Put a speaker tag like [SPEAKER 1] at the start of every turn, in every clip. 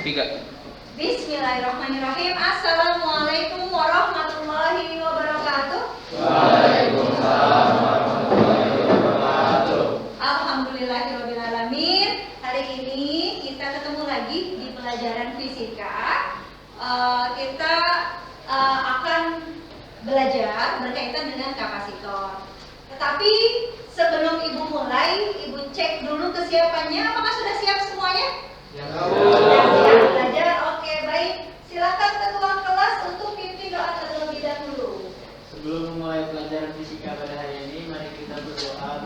[SPEAKER 1] Tiga.
[SPEAKER 2] Bismillahirrahmanirrahim. Assalamualaikum warahmatullahi wabarakatuh.
[SPEAKER 3] Waalaikumsalam warahmatullahi wabarakatuh.
[SPEAKER 2] Alhamdulillahirrahmanirrahim. Hari ini kita ketemu lagi di pelajaran fisika. Kita akan belajar berkaitan dengan kapasitor. Tetapi sebelum Ibu mulai, Ibu cek dulu kesiapannya. Apakah sudah siap semuanya?
[SPEAKER 3] Ya,
[SPEAKER 2] Sudah siap belajar? Oke, baik. Silakan ketua kelas untuk pimpin doa terlebih dahulu.
[SPEAKER 3] sebelum memulai pelajaran fisika pada hari ini, mari kita berdoa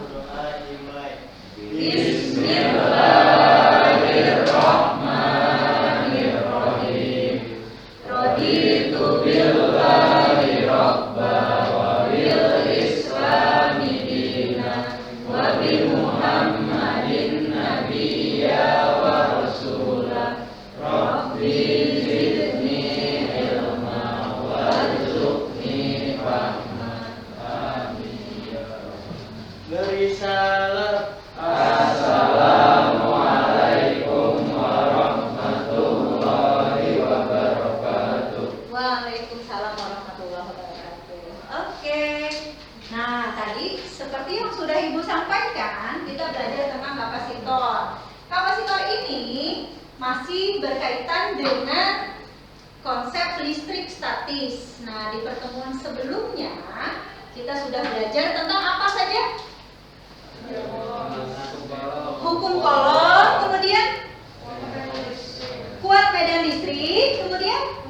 [SPEAKER 3] dimulai.
[SPEAKER 2] Bismillahirrahmanirrahim. Raditu billahi rabba wa bil islami dina wa bi Muhammadin nabiyya wa rasulah. Rabbi zidni ilma warzuqni fahma. Amin ya rabbal.
[SPEAKER 3] Berisalah.
[SPEAKER 2] Assalamualaikum warahmatullahi wabarakatuh. Waalaikumsalam warahmatullahi wabarakatuh. Oke. Nah, tadi seperti yang sudah Ibu sampaikan, kita belajar tentang kapasitor. Kapasitor ini masih berkaitan dengan konsep listrik statis. Nah, di pertemuan sebelumnya kita sudah belajar tentang apa saja? Hukum Coulomb, kemudian kuat medan listrik, kemudian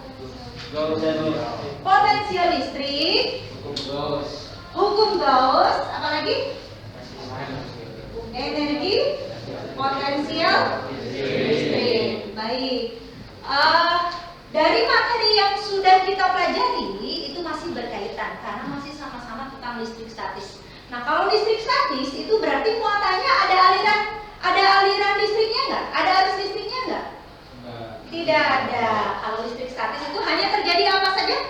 [SPEAKER 2] potensial listrik, hukum Gauss, apalagi energi potensial listrik. Baik. Dari materi yang sudah kita pelajari itu masih berkaitan karena masih sama-sama tentang listrik statis. Nah, kalau listrik statis itu berarti muatannya ada aliran listriknya nggak? Ada arus listriknya nggak? Tidak ada. Kalau listrik statis itu hanya terjadi apa saja?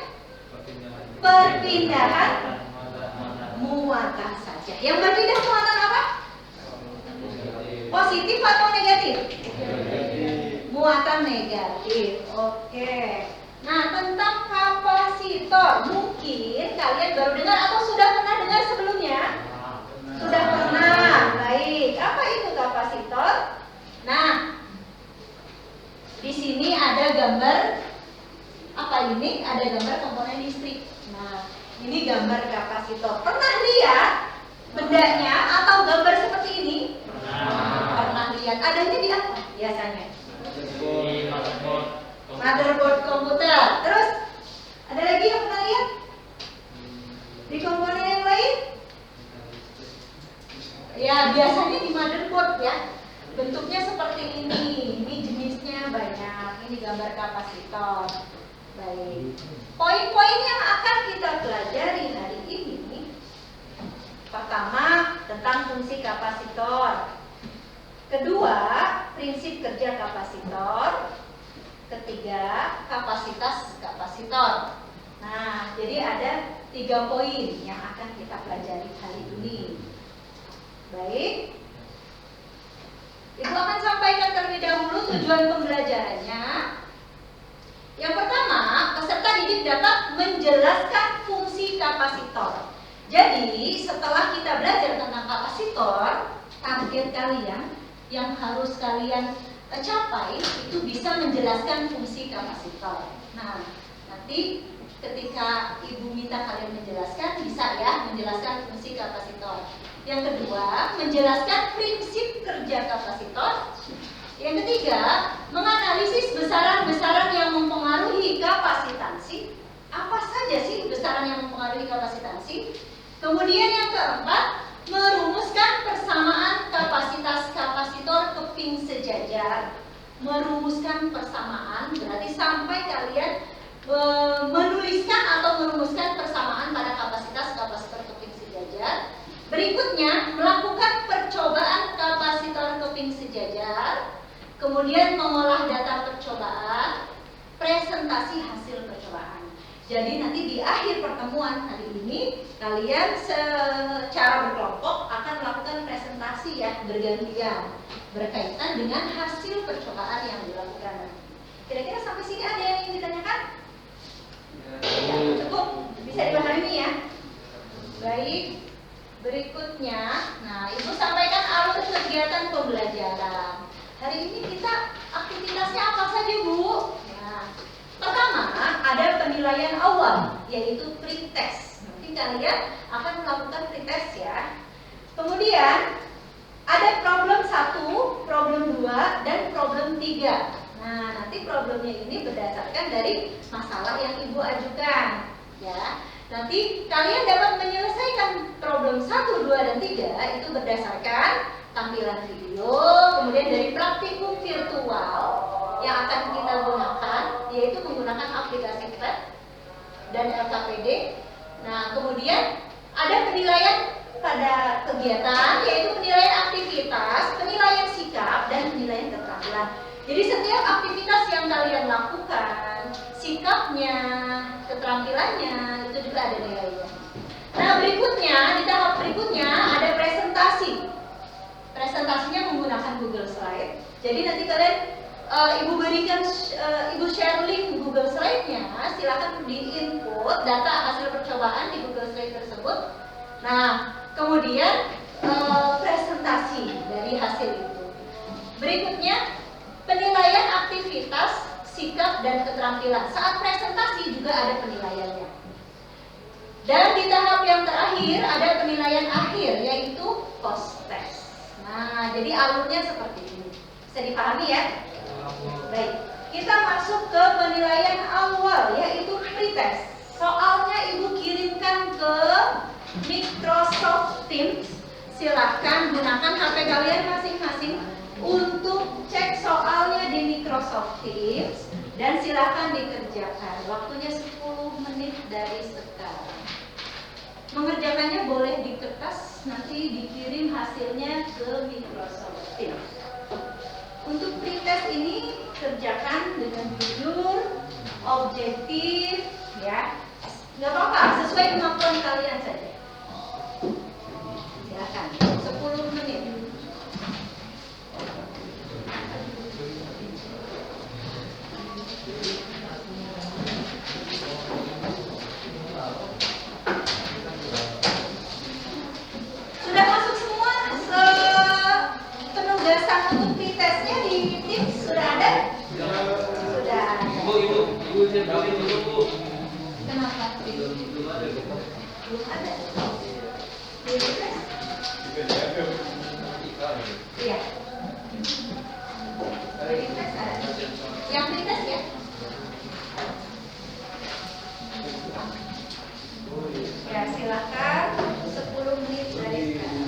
[SPEAKER 2] Perpindahan muatan saja. Yang berpindah muatan apa? Positif atau negatif? Muatan negatif. Oke. Nah, tentang kapasitor, mungkin kalian baru dengar atau sudah pernah dengar sebelumnya? Sudah pernah. Baik. Apa itu kapasitor? Nah, di sini ada gambar apa ini? Ada gambar komponen listrik. Nah, ini gambar kapasitor. Pernah lihat bendanya atau gambar seperti ini? Pernah lihat. Adanya di apa biasanya? Motherboard komputer. Terus ada lagi yang pernah lihat? Di komponen yang lain? Ya, biasanya di motherboard ya. Bentuknya seperti ini. Ini jenisnya banyak. Ini gambar kapasitor. Baik. Poin-poin yang akan kita pelajari hari ini. Pertama, tentang fungsi kapasitor. Kedua, prinsip kerja kapasitor. Ketiga, kapasitas kapasitor. Nah, jadi ada 3 poin yang akan kita pelajari hari ini. Baik. Ibu akan sampaikan terlebih dahulu tujuan pembelajarannya. Yang pertama, peserta didik dapat menjelaskan fungsi kapasitor. Jadi, setelah kita belajar tentang kapasitor, target kalian yang harus kalian capai itu bisa menjelaskan fungsi kapasitor. Nah, nanti ketika Ibu minta kalian menjelaskan, bisa ya menjelaskan fungsi kapasitor. Yang kedua, menjelaskan prinsip kerja kapasitor. Yang ketiga, menganalisis besaran-besaran yang mempengaruhi kapasitansi. Apa saja sih besaran yang mempengaruhi kapasitansi? Kemudian yang keempat, merumuskan persamaan kapasitas kapasitor keping sejajar. Merumuskan persamaan berarti sampai kalian menuliskan atau merumuskan persamaan pada kapasitas kapasitor keping sejajar. Berikutnya, melakukan percobaan kapasitor keping sejajar. Kemudian mengolah data percobaan, presentasi hasil percobaan. Jadi nanti di akhir pertemuan hari ini kalian secara berkelompok akan melakukan presentasi ya bergantian berkaitan dengan hasil percobaan yang dilakukan. penilaian awal, yaitu pretest. Nanti kalian akan melakukan pretest ya. Kemudian ada problem 1, problem 2, dan problem 3. Nah, nanti problemnya ini berdasarkan dari masalah yang Ibu ajukan ya. Nanti kalian dapat menyelesaikan problem 1, 2, dan 3 itu berdasarkan tampilan video, kemudian dari praktikum virtual yang akan kita gunakan, yaitu menggunakan aplikasi CLED dan LKPD. Nah, kemudian ada penilaian pada kegiatan, yaitu penilaian aktivitas, penilaian sikap, dan penilaian keterampilan. Jadi setiap aktivitas yang kalian lakukan, sikapnya, keterampilannya, itu juga ada nilainya. Nah, berikutnya, di tahap berikutnya ada presentasi. Presentasinya menggunakan Google Slide. Jadi nanti kalian Ibu berikan, Ibu share link Google Slide-nya, silakan di-input data hasil percobaan di Google Slide tersebut. Nah, kemudian presentasi dari hasil itu. Berikutnya, penilaian aktivitas, sikap, dan keterampilan. Saat presentasi juga ada penilaiannya. Dan di tahap yang terakhir ada penilaian akhir, yaitu post test. Nah, jadi alurnya seperti ini. Bisa dipahami ya? Baik, kita masuk ke penilaian awal, yaitu pretest. Soalnya Ibu kirimkan ke Microsoft Teams. Silakan gunakan HP kalian masing-masing untuk cek soalnya di Microsoft Teams dan silakan dikerjakan. Waktunya 10 menit dari sekarang. Mengerjakannya boleh di kertas, nanti dikirim hasilnya ke Microsoft Teams. Untuk pretest ini kerjakan dengan jujur, objektif, ya. Nggak apa-apa, sesuai kemampuan kalian saja. Silakan, 10 menit. Sudah masuk semua penugasan untuk pretestnya di Teams? Sudah ada? Sudah ada.
[SPEAKER 1] Ibu, saya balik dulu, Bu.
[SPEAKER 2] Kenapa?
[SPEAKER 1] Belum ada.
[SPEAKER 2] Belum ada. Di pretest? Iya. Pretest ada. Yang pretest ya? Ya, silakan 10 menit dari sekarang.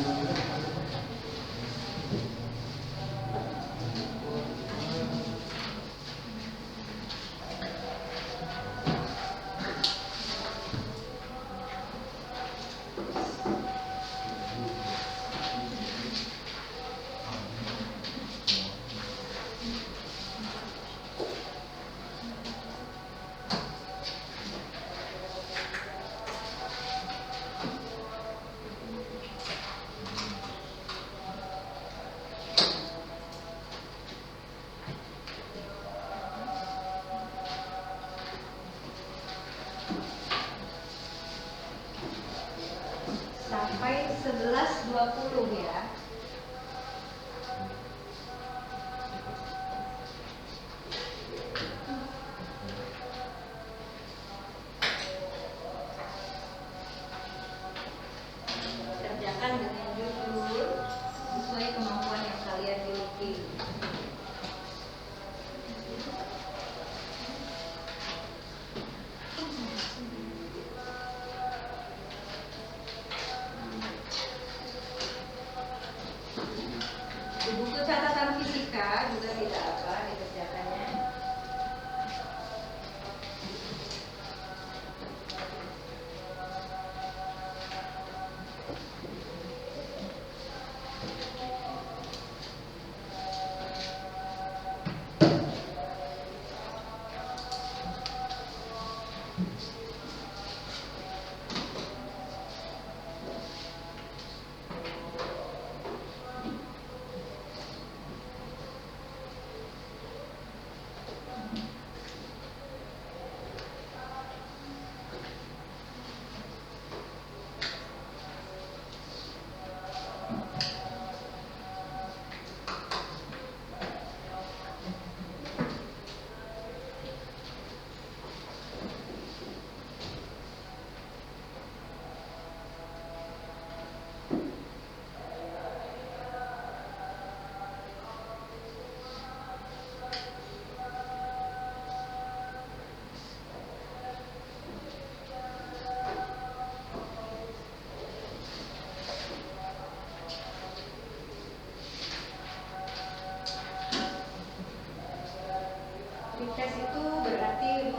[SPEAKER 2] Dites itu berarti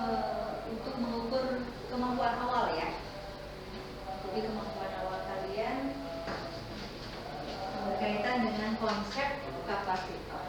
[SPEAKER 2] untuk mengukur kemampuan awal ya. Jadi kemampuan awal kalian berkaitan dengan konsep kapasitor.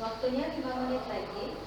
[SPEAKER 2] Waktunya 5 menit lagi.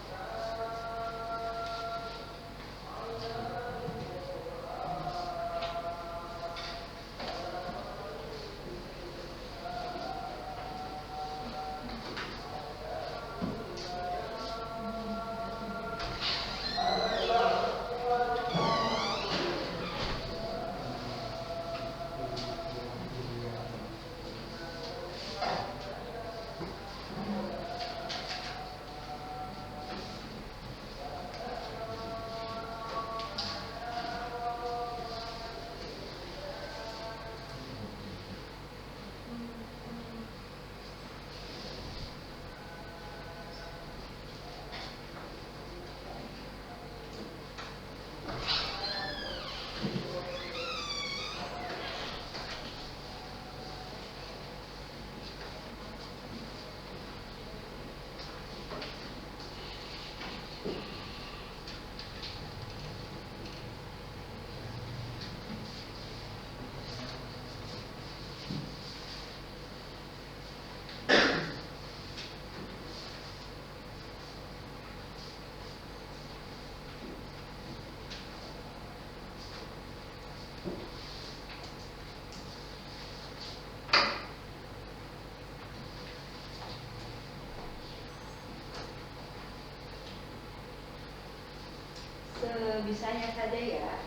[SPEAKER 2] Sebisanya saja ya,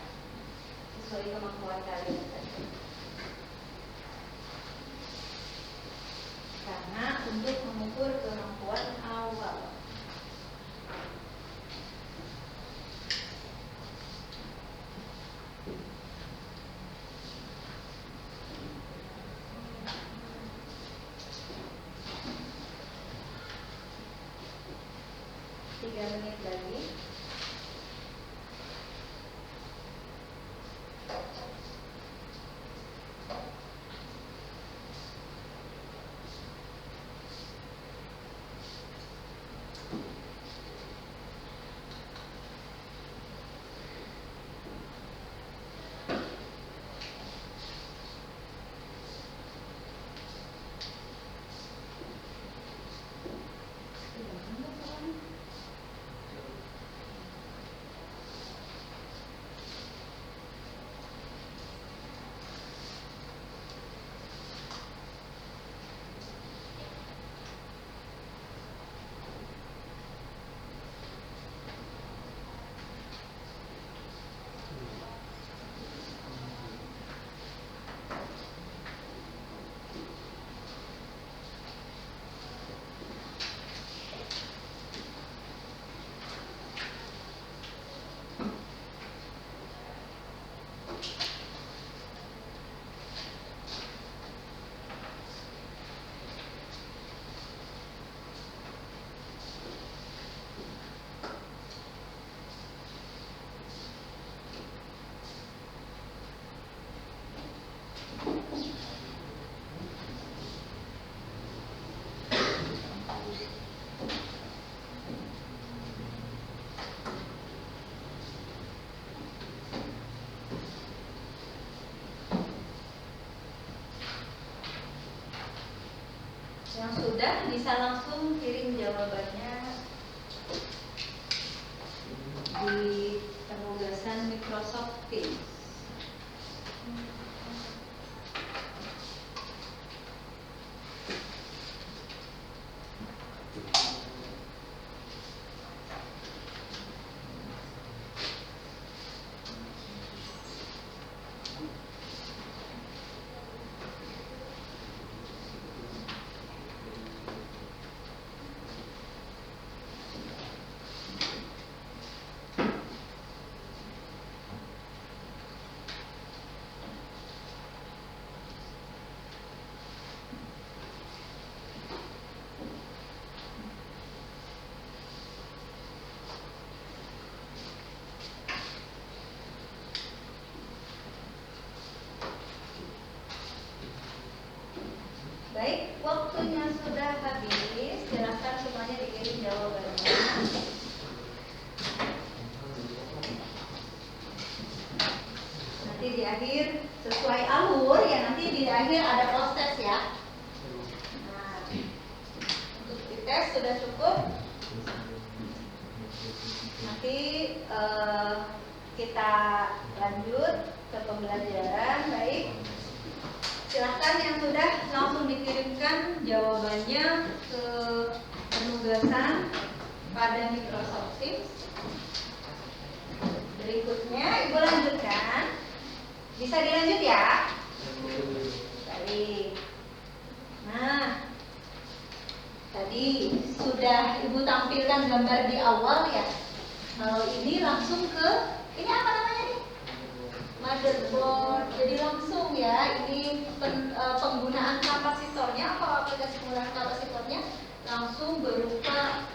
[SPEAKER 2] sesuai kemampuan kalian saja. Karena untuk mengukur kemampuan awal. Tiga menit lagi. bisa langsung kirim jawabannya di penugasan Microsoft Teams. Baik, waktunya sudah habis. Silakan semuanya dikirim jawabannya. Nanti di akhir sesuai alur ya, nanti di akhir ada proses ya. Nah, untuk dites sudah cukup. Nanti kita lanjut ke pembelajaran. Baik. Silahkan yang sudah langsung dikirimkan jawabannya ke penugasan pada Microsoft Teams. Berikutnya Ibu lanjutkan. Bisa dilanjut ya? Baik. Nah, tadi sudah Ibu tampilkan gambar di awal ya. Kalau ini langsung ke, ini apa namanya nih? Motherboard. Jadi langsung ya, ini penggunaan kapasitornya atau aplikasi penggunaan kapasitornya langsung berupa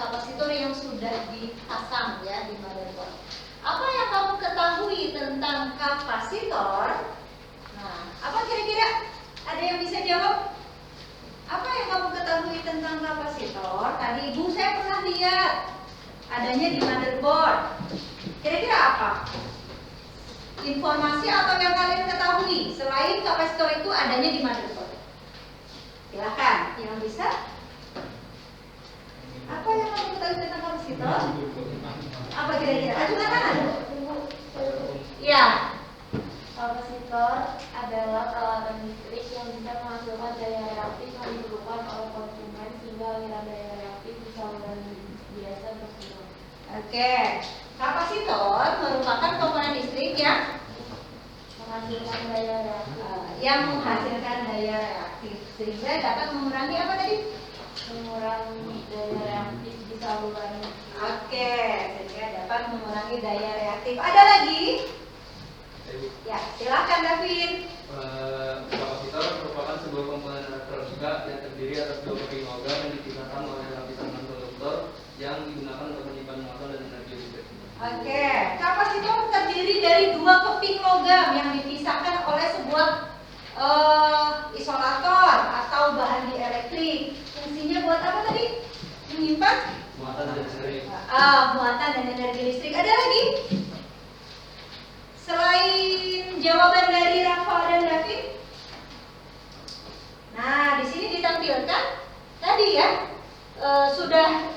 [SPEAKER 2] kapasitor yang sudah dipasang ya di motherboard. Apa yang kamu ketahui tentang kapasitor? Nah, apa kira-kira? Ada yang bisa jawab? Apa yang kamu ketahui tentang kapasitor? Tadi Ibu saya pernah lihat adanya di motherboard. Kira-kira apa? Informasi atau yang kalian ketahui selain kapasitor itu adanya di motherboard? Silahkan, yang bisa. Apa yang kamu ketahui tentang kapasitor? Apa kira-kira? Ajukan tangan. Ya.
[SPEAKER 4] Kapasitor adalah peralatan listrik yang bisa menghasilkan daya reaktif yang diperlukan oleh konsumen sehingga aliran daya reaktif di saluran biasa berkurang.
[SPEAKER 2] Oke. Kapasitor merupakan komponen listrik yang
[SPEAKER 4] Menghasilkan daya reaktif.
[SPEAKER 2] menghasilkan daya reaktif sehingga dapat mengurangi apa tadi?
[SPEAKER 4] Mengurangi daya reaktif di saluran.
[SPEAKER 2] Oke, sehingga dapat mengurangi daya reaktif. Ada lagi? Ya, silakan Davin.
[SPEAKER 1] Kapasitor merupakan sebuah komponen elektronika yang terdiri atas dua keping logam yang dipisahkan oleh lapisan non-konduktor yang digunakan untuk menyimpan muatan dan energi listrik.
[SPEAKER 2] Oke, kapasitor terdiri dari dua keping logam yang dipisahkan oleh sebuah isolator atau bahan dielektrik. Fungsinya buat apa tadi? Menyimpan
[SPEAKER 1] Muatan dan energi.
[SPEAKER 2] muatan dan energi listrik. Ada lagi? Selain jawaban dari Rafa dan Davin? Nah, di sini ditampilkan tadi ya sudah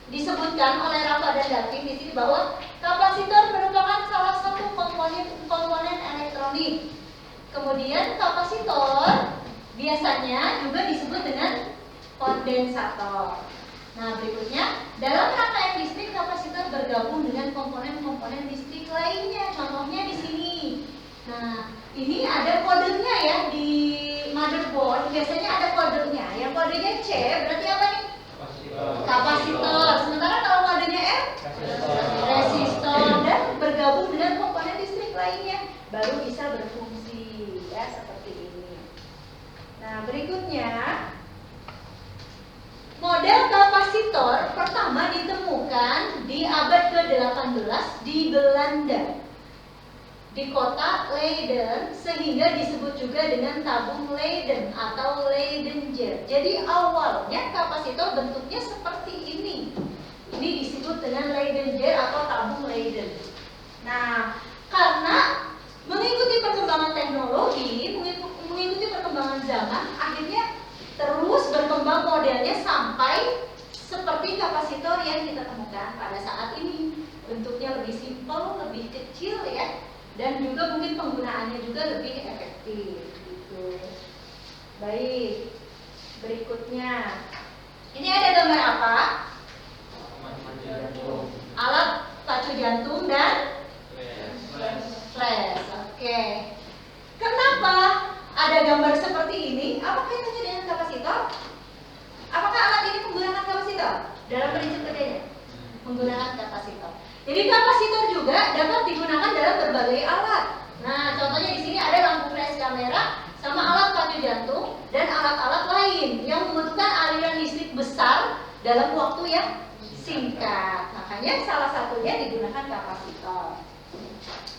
[SPEAKER 2] disebutkan oleh Rafa dan Davin di sini bahwa kapasitor merupakan salah satu komponen elektronik. Kemudian kapasitor biasanya juga disebut dengan kondensator. Nah, berikutnya, dalam rangkaian listrik kapasitor bergabung dengan komponen-komponen listrik lainnya. Contohnya di sini. Nah, ini ada kodenya ya di motherboard. Biasanya ada kodenya. Yang kodenya C berarti apa nih? Kapasitor. Sementara kalau kodenya R, resistor, dan bergabung dengan komponen listrik lainnya baru bisa berfungsi ya seperti ini. Nah, berikutnya model kapasitor pertama ditemukan di abad ke-18 di Belanda, di kota Leiden, sehingga disebut juga dengan tabung Leiden atau Leidenger. Jadi awalnya kapasitor bentuknya seperti ini. Ini disebut dengan Leidenger atau tabung Leiden. Nah, karena mengikuti perkembangan teknologi, mengikuti perkembangan zaman, akhirnya terus berkembang juga lebih efektif gitu. Baik, berikutnya ini ada gambar apa? Alat pacu jantung dan flash. Oke. Kenapa ada gambar seperti ini? Apa kaitannya dengan kapasitor? Apakah alat ini menggunakan kapasitor dalam prinsip kerjanya? Menggunakan kapasitor. Jadi kapasitor juga dapat digunakan dalam berbagai alat. Nah, contohnya di sini ada lampu flash kamera sama alat pacu jantung dan alat-alat lain yang membutuhkan aliran listrik besar dalam waktu yang singkat. Makanya salah satunya digunakan kapasitor.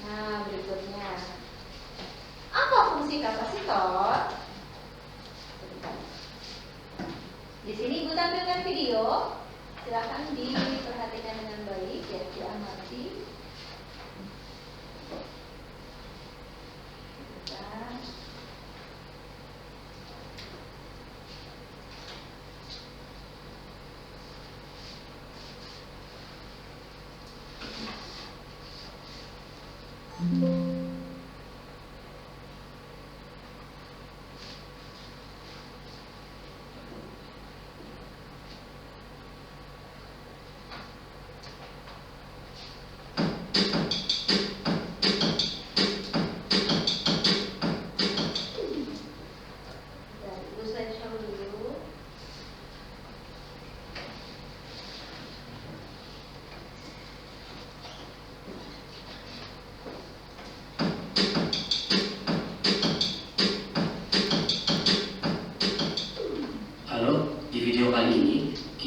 [SPEAKER 2] Nah, berikutnya. Apa fungsi kapasitor? Di sini Ibu tampilkan video. Silakan diperhatikan dengan baik ya, diamati.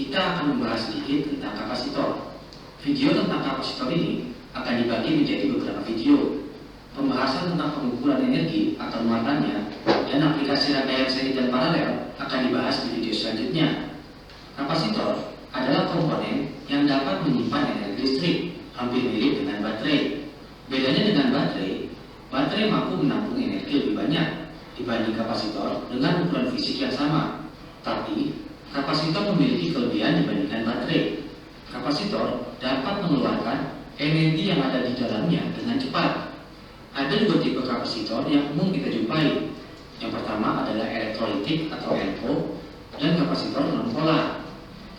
[SPEAKER 5] kita akan membahas sedikit tentang kapasitor. Video tentang kapasitor ini akan dibagi menjadi beberapa video. Pembahasan tentang pengukuran energi atau muatannya dan aplikasi rangkaian seri dan paralel akan dibahas di video selanjutnya. Kapasitor adalah komponen yang dapat menyimpan energi listrik, hampir mirip dengan baterai. Bedanya dengan baterai mampu menampung energi lebih banyak dibanding kapasitor dengan ukuran fisik yang sama. Tapi, kapasitor memiliki kelebihan dibandingkan baterai. Kapasitor dapat mengeluarkan energi yang ada di dalamnya dengan cepat. Ada dua tipe kapasitor yang umum kita jumpai. Yang pertama adalah elektrolitik atau LPO dan kapasitor non-polar.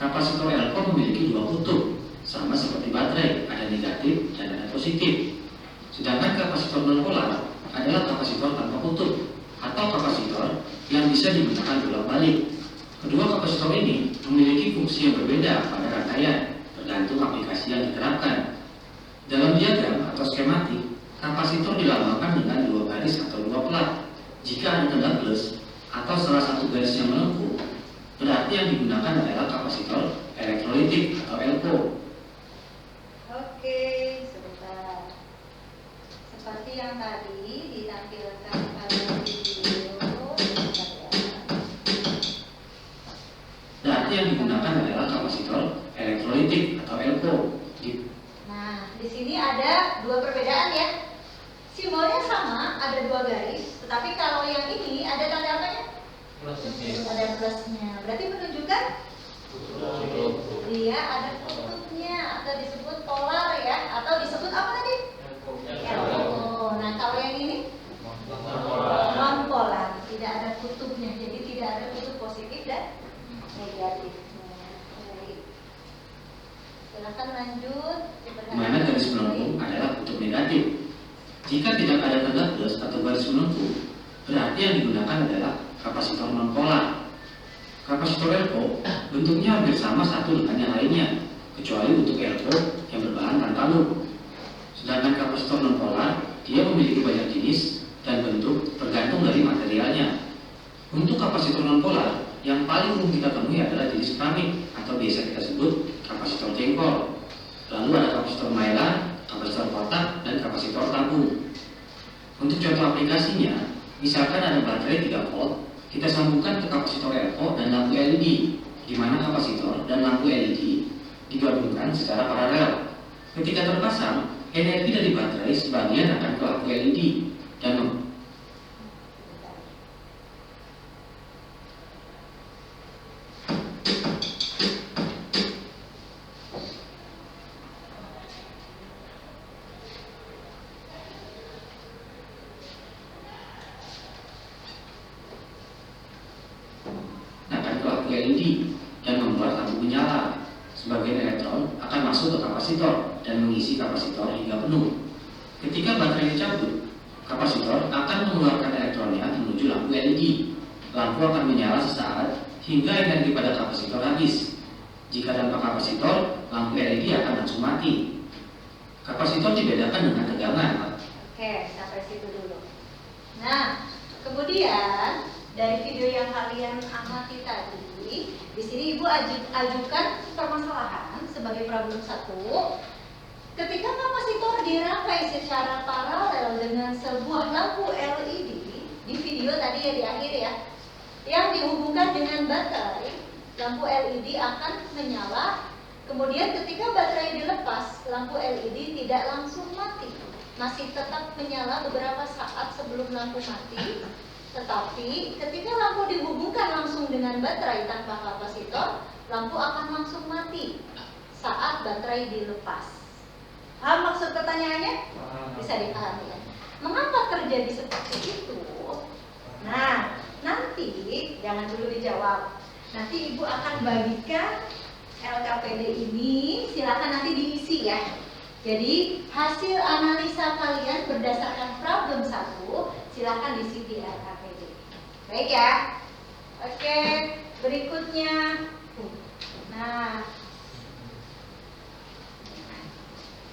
[SPEAKER 5] Kapasitor LPO memiliki dua kutub, sama seperti baterai, ada negatif dan ada positif. Sedangkan kapasitor non-polar adalah kapasitor tanpa kutub atau kapasitor yang bisa digunakan bolak-balik. Kedua kapasitor ini memiliki fungsi yang berbeda pada rangkaian, tergantung aplikasi yang diterapkan. Dalam diagram atau skematik, kapasitor dilambangkan dengan dua garis atau dua plat. Jika ada tanda plus atau salah satu garis yang melengkung, berarti yang digunakan adalah kapasitor elektrolitik atau LPO.
[SPEAKER 2] Oke, sebentar. Seperti yang tadi ditampilkan pada video,
[SPEAKER 5] berarti yang digunakan adalah kapasitor elektrolitik atau LPO.
[SPEAKER 2] Nah, di sini ada dua perbedaan ya. Simbolnya sama, ada dua garis, tetapi kalau yang ini ada tanda apanya? Ada plusnya. Berarti menunjukkan dia ada kutubnya atau disebut polar ya, atau disebut apa tadi? Oh, nah kalau yang ini non polar, tidak ada kutubnya, jadi tidak ada kutub positif dan negatif. Baik. Silakan lanjut.
[SPEAKER 5] Mana garis melengkung adalah kutub negatif. Jika tidak ada tanda plus atau garis melengkung, berarti yang digunakan adalah kapasitor non-polar. Kapasitor LPO bentuknya hampir sama satu dengan yang lainnya, kecuali untuk LPO yang berbahan tantalum. Sedangkan kapasitor non-polar, dia memiliki banyak jenis dan bentuk tergantung dari materialnya. Untuk kapasitor non-polar, yang paling umum kita temui adalah jenis keramik atau biasa kita sebut kapasitor jengkol. Lalu ada kapasitor Maillard, kapasitor kotak, dan kapasitor tabung. Untuk contoh aplikasinya, misalkan ada baterai 3 volt, kita sambungkan ke kapasitor LPO dan lampu LED, di mana kapasitor dan lampu LED digabungkan secara paralel. Ketika terpasang, energi dari baterai sebagian akan ke lampu LED dan lampu LED yang membuat lampu menyala. Sebagian elektron akan masuk ke kapasitor dan mengisi kapasitor hingga penuh. Ketika baterai dicabut, kapasitor akan mengeluarkan elektronnya menuju lampu LED. Lampu akan menyala sesaat hingga energi pada kapasitor habis. Jika tanpa kapasitor, lampu LED akan langsung mati. Kapasitor dibedakan dengan tegangan.
[SPEAKER 2] Oke, sampai situ dulu. Nah, kemudian dari video yang kalian amati tadi, di sini Ibu ajukan permasalahan sebagai problem 1. Ketika kapasitor dirangkai secara paralel dengan sebuah lampu LED, di video tadi ya di akhir ya, yang dihubungkan dengan baterai, lampu LED akan menyala. Kemudian ketika baterai dilepas, lampu LED tidak langsung mati, masih tetap menyala beberapa saat sebelum lampu mati. Tetapi ketika lampu dihubungkan langsung dengan baterai tanpa kapasitor, lampu akan langsung mati saat baterai dilepas. Paham maksud pertanyaannya? Bisa dipahami ya? Mengapa terjadi seperti itu? Nah, nanti jangan dulu dijawab. Nanti Ibu akan bagikan LKPD ini, silakan nanti diisi ya. Jadi hasil analisa kalian berdasarkan problem 1 silakan diisi di LKPD. Baik ya. Oke, berikutnya. Nah,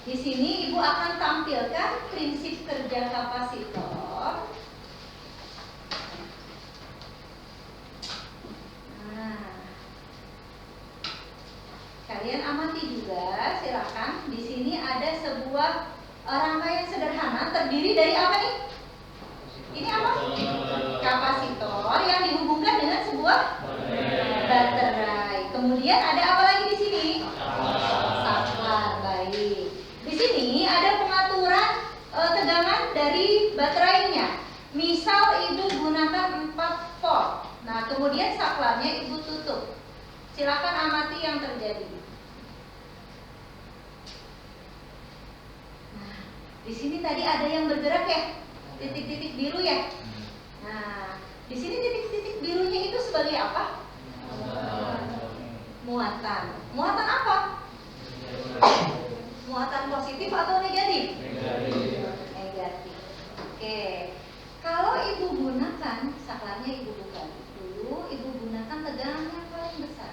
[SPEAKER 2] di sini Ibu akan tampilkan prinsip kerja kapasitor. Nah, kalian amati juga, silakan. Di sini ada sebuah rangkaian sederhana terdiri dari apa nih? Ini apa? Kapasitor yang dihubungkan dengan sebuah baterai. Kemudian ada apa lagi di sini? Saklar. Baik. Di sini ada pengaturan tegangan dari baterainya. Misal Ibu gunakan 4 volt. Nah, kemudian saklarnya Ibu tutup. Silakan amati yang terjadi. Nah, di sini tadi ada yang bergerak ya, titik-titik biru ya. Nah, di sini titik-titik birunya itu sebagai apa? Muatan. Muatan apa? Muatan positif atau negatif? Negatif. Oke. Kalau Ibu gunakan saklarnya, Ibu buka dulu. Ibu gunakan tegangan yang paling besar.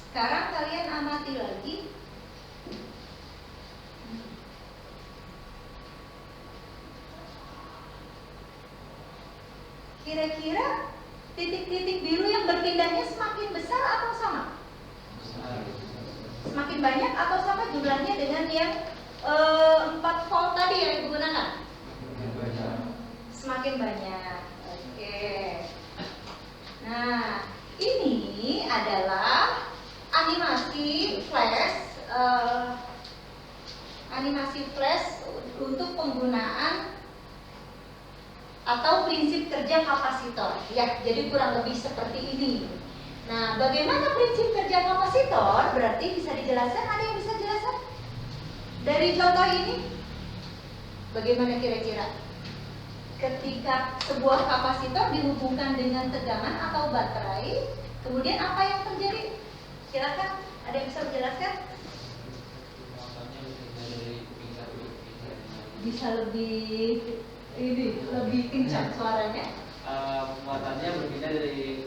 [SPEAKER 2] Sekarang kalian amati lagi. Kira-kira titik-titik biru yang berpindahnya semakin besar atau sama? Semakin banyak atau sama jumlahnya dengan yang 4 volt tadi yang Ibu gunakan? Semakin banyak. Oke. Nah, ini adalah animasi flash untuk penggunaan atau prinsip kerja kapasitor ya, jadi kurang lebih seperti ini. Nah, bagaimana prinsip kerja kapasitor? Berarti bisa dijelaskan, ada yang bisa jelaskan? Dari contoh ini bagaimana kira-kira? Ketika sebuah kapasitor dihubungkan dengan tegangan atau baterai, kemudian apa yang terjadi? Silakan, ada yang bisa menjelaskan? Bisa lebih lebih kencang suaranya.
[SPEAKER 1] Muatannya berpindah dari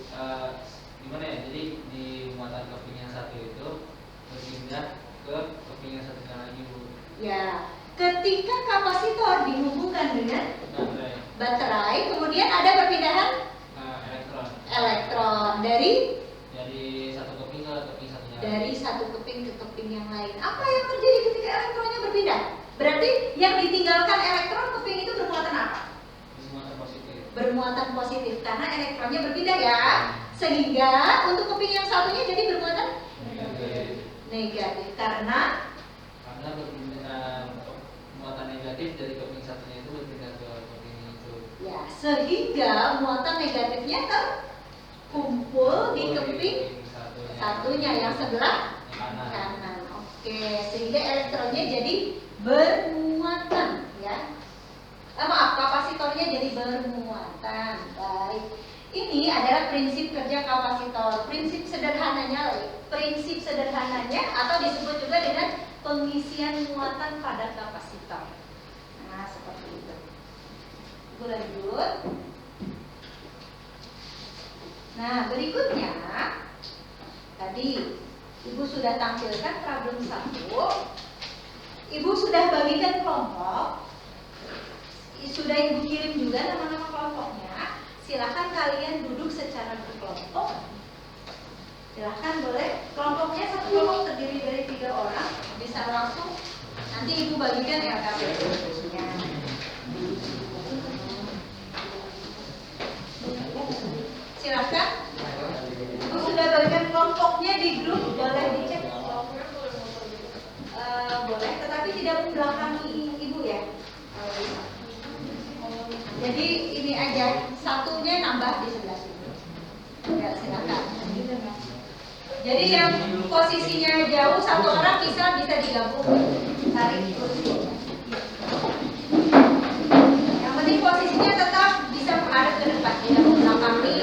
[SPEAKER 1] gimana ya? Jadi di muatan keping yang satu itu berpindah ke keping yang satu lagi, Bu.
[SPEAKER 2] Ya, ketika kapasitor dihubungkan dengan baterai, kemudian ada perpindahan elektron dari
[SPEAKER 1] satu keping ke keping satunya.
[SPEAKER 2] Dari satu keping ke keping yang lain. Apa yang terjadi ketika elektronnya berpindah? Berarti yang ditinggalkan elektron keping itu bermuatan apa?
[SPEAKER 1] Bermuatan positif.
[SPEAKER 2] Bermuatan positif karena elektronnya berpindah ya. Sehingga untuk keping yang satunya jadi bermuatan negatif karena
[SPEAKER 1] muatan negatif dari keping satunya itu berpindah ke keping itu.
[SPEAKER 2] ya, sehingga muatan negatifnya terkumpul di keping satunya yang sebelah kanan. Oke, sehingga elektronnya jadi bermuatan ya. Maaf, kapasitornya jadi bermuatan. Baik. Ini adalah prinsip kerja kapasitor. Prinsip sederhananya atau disebut juga dengan pengisian muatan pada kapasitor. Nah, seperti itu. Ibu lanjut. Nah, berikutnya tadi Ibu sudah tampilkan problem 1. Ibu sudah bagikan kelompok. Sudah Ibu kirim juga nama-nama kelompoknya. Silakan kalian duduk secara berkelompok. Silakan boleh. Kelompoknya satu kelompok terdiri dari 3 orang. Bisa langsung. Nanti Ibu bagikan LKPD-nya. Silakan. Ibu sudah bagikan kelompoknya di grup. Boleh dicek. Boleh, tetapi tidak membelakangi Ibu ya. Jadi ini aja, satunya nambah di sebelah sini. Ya, silakan. Jadi yang posisinya jauh satu orang bisa digabung. Tarik kursinya. Yang penting posisinya tetap bisa menghadap ke depan, tidak membelakangi.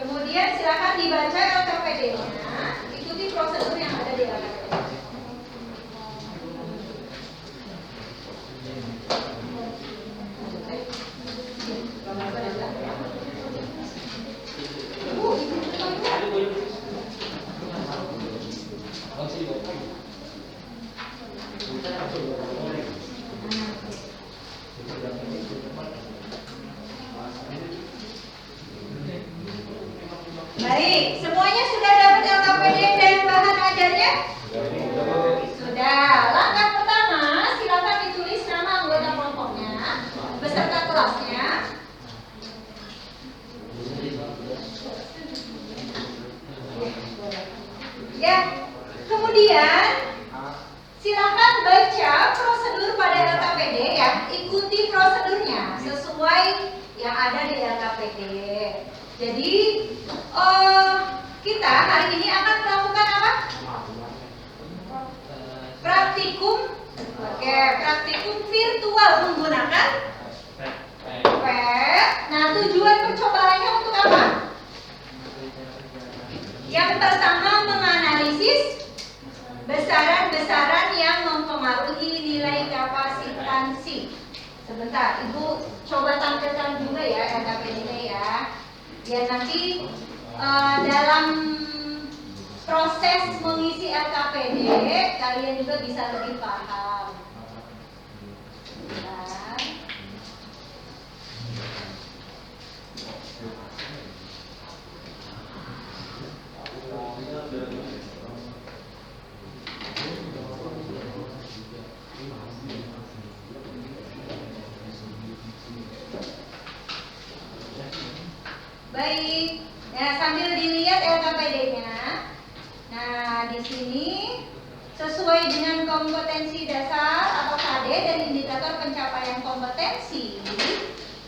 [SPEAKER 2] Kemudian silakan dibaca LKPD-nya, ikuti prosedur yang ada di LKPD. Baik, semuanya sudah dapat LKPD dan bahan ajarnya? Sudah. Langkah pertama, silakan ditulis nama anggota kelompoknya beserta kelasnya. Ya, kemudian silakan baca prosedur pada LKPD ya, ikuti prosedurnya sesuai yang ada di LKPD. Jadi kita hari ini akan melakukan apa? Praktikum. Oke, praktikum virtual menggunakan web. Nah, tujuan percobaannya untuk apa? Yang pertama, menganalisis besaran-besaran yang mempengaruhi nilai kapasitansi. Sebentar, Ibu coba tampilkan juga ya LKPD-nya ya. Biar nanti dalam proses mengisi LKPD kalian juga bisa lebih paham. Nah. Baik, ya sambil dilihat LKPD-nya. Nah, di sini sesuai dengan kompetensi dasar atau KD dan indikator pencapaian kompetensi.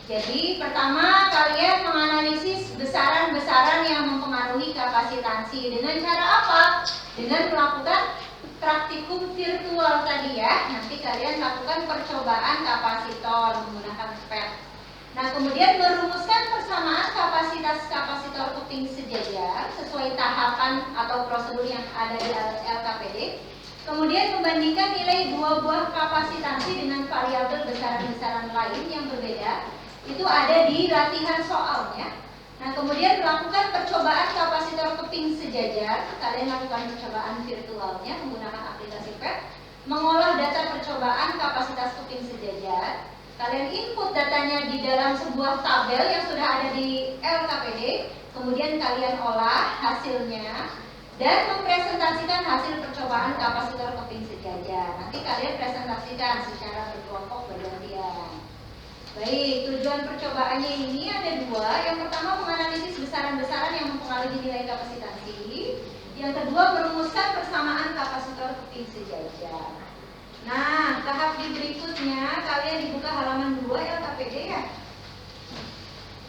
[SPEAKER 2] Jadi, pertama kalian menganalisis besaran-besaran yang mempengaruhi kapasitansi dengan cara apa? Dengan melakukan praktikum virtual tadi ya. Nanti kalian lakukan percobaan kapasitor menggunakan PET. Nah, kemudian merumuskan persamaan kapasitas kapasitor keping sejajar sesuai tahapan atau prosedur yang ada di LKPD. Kemudian membandingkan nilai dua buah kapasitansi dengan variabel besaran-besaran lain yang berbeda. Itu ada di latihan soalnya. Nah, kemudian melakukan percobaan kapasitor keping sejajar. Kalian lakukan percobaan virtualnya menggunakan aplikasi PET. Mengolah data percobaan kapasitas keping sejajar. Kalian input datanya di dalam sebuah tabel yang sudah ada di LKPD. Kemudian kalian olah hasilnya dan mempresentasikan hasil percobaan kapasitor keping sejajar. Nanti kalian presentasikan secara berkelompok bergantian. Baik, tujuan percobaannya ini ada dua. Yang pertama menganalisis besaran-besaran yang mempengaruhi nilai kapasitansi. Yang kedua merumuskan persamaan kapasitor keping sejajar. Nah, tahap di berikutnya kalian dibuka halaman 2 LKPD ya.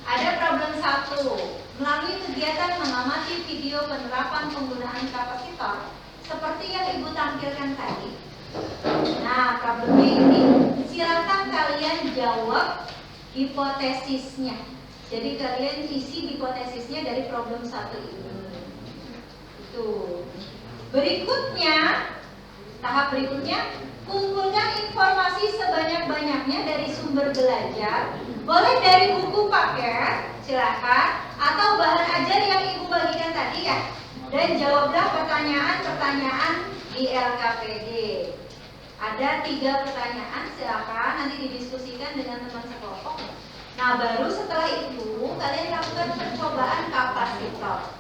[SPEAKER 2] Ada problem 1. Melalui kegiatan mengamati video penerapan penggunaan kapasitor seperti yang Ibu tampilkan tadi. Nah, problemnya ini silakan kalian jawab hipotesisnya. Jadi kalian isi hipotesisnya dari problem 1 ini. Itu. Berikutnya, tahap berikutnya, kumpulkan informasi sebanyak-banyaknya dari sumber belajar. Boleh dari buku paket, silakan, atau bahan ajar yang Ibu bagikan tadi ya. Dan jawablah pertanyaan-pertanyaan di LKPD. Ada 3 pertanyaan, silakan nanti didiskusikan dengan teman sekelompok. Nah, baru setelah itu kalian lakukan percobaan kapasitor.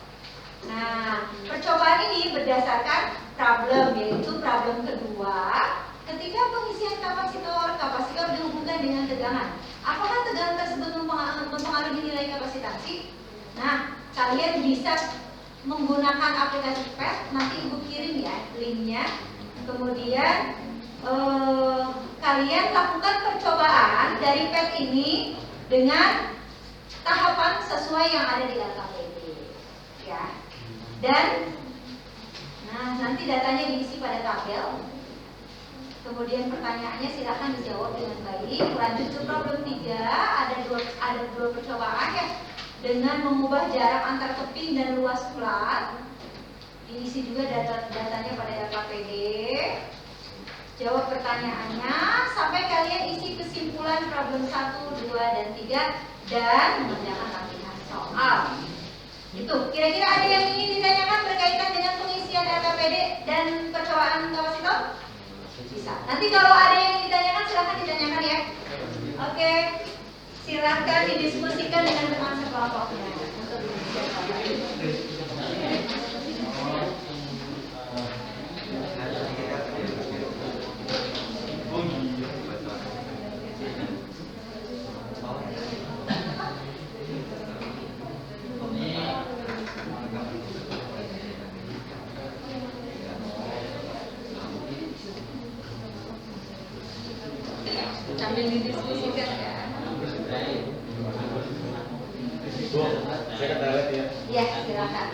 [SPEAKER 2] Nah, percobaan ini berdasarkan problem, yaitu problem kedua. Ketika pengisian kapasitor dihubungkan dengan tegangan, apakah tegangan tersebut mempengaruhi nilai kapasitansi? Nah, kalian bisa menggunakan aplikasi PET, nanti Ibu kirim ya linknya. Kemudian kalian lakukan percobaan dari PET ini dengan tahapan sesuai yang ada di LKPD, ya. Dan, nah nanti datanya diisi pada tabel. Kemudian pertanyaannya silakan dijawab dengan baik. Lanjut ke problem 3, ada dua percobaan ya. Dengan mengubah jarak antar keping dan luas plat. Diisi juga datanya pada LKPD. Jawab pertanyaannya sampai kalian isi kesimpulan problem 1, 2, dan 3 dan mengerjakan latihan soal. Itu, kira-kira ada yang ingin ditanyakan berkaitan dengan pengisian LKPD dan percobaan kapasitor? Bisa. Nanti kalau ada yang ditanyakan silahkan ditanyakan ya. Oke, silahkan didiskusikan dengan teman sekelompoknya untuk sambil didiskusikan ya.
[SPEAKER 6] Saya kata ya.
[SPEAKER 2] Ya, silakan.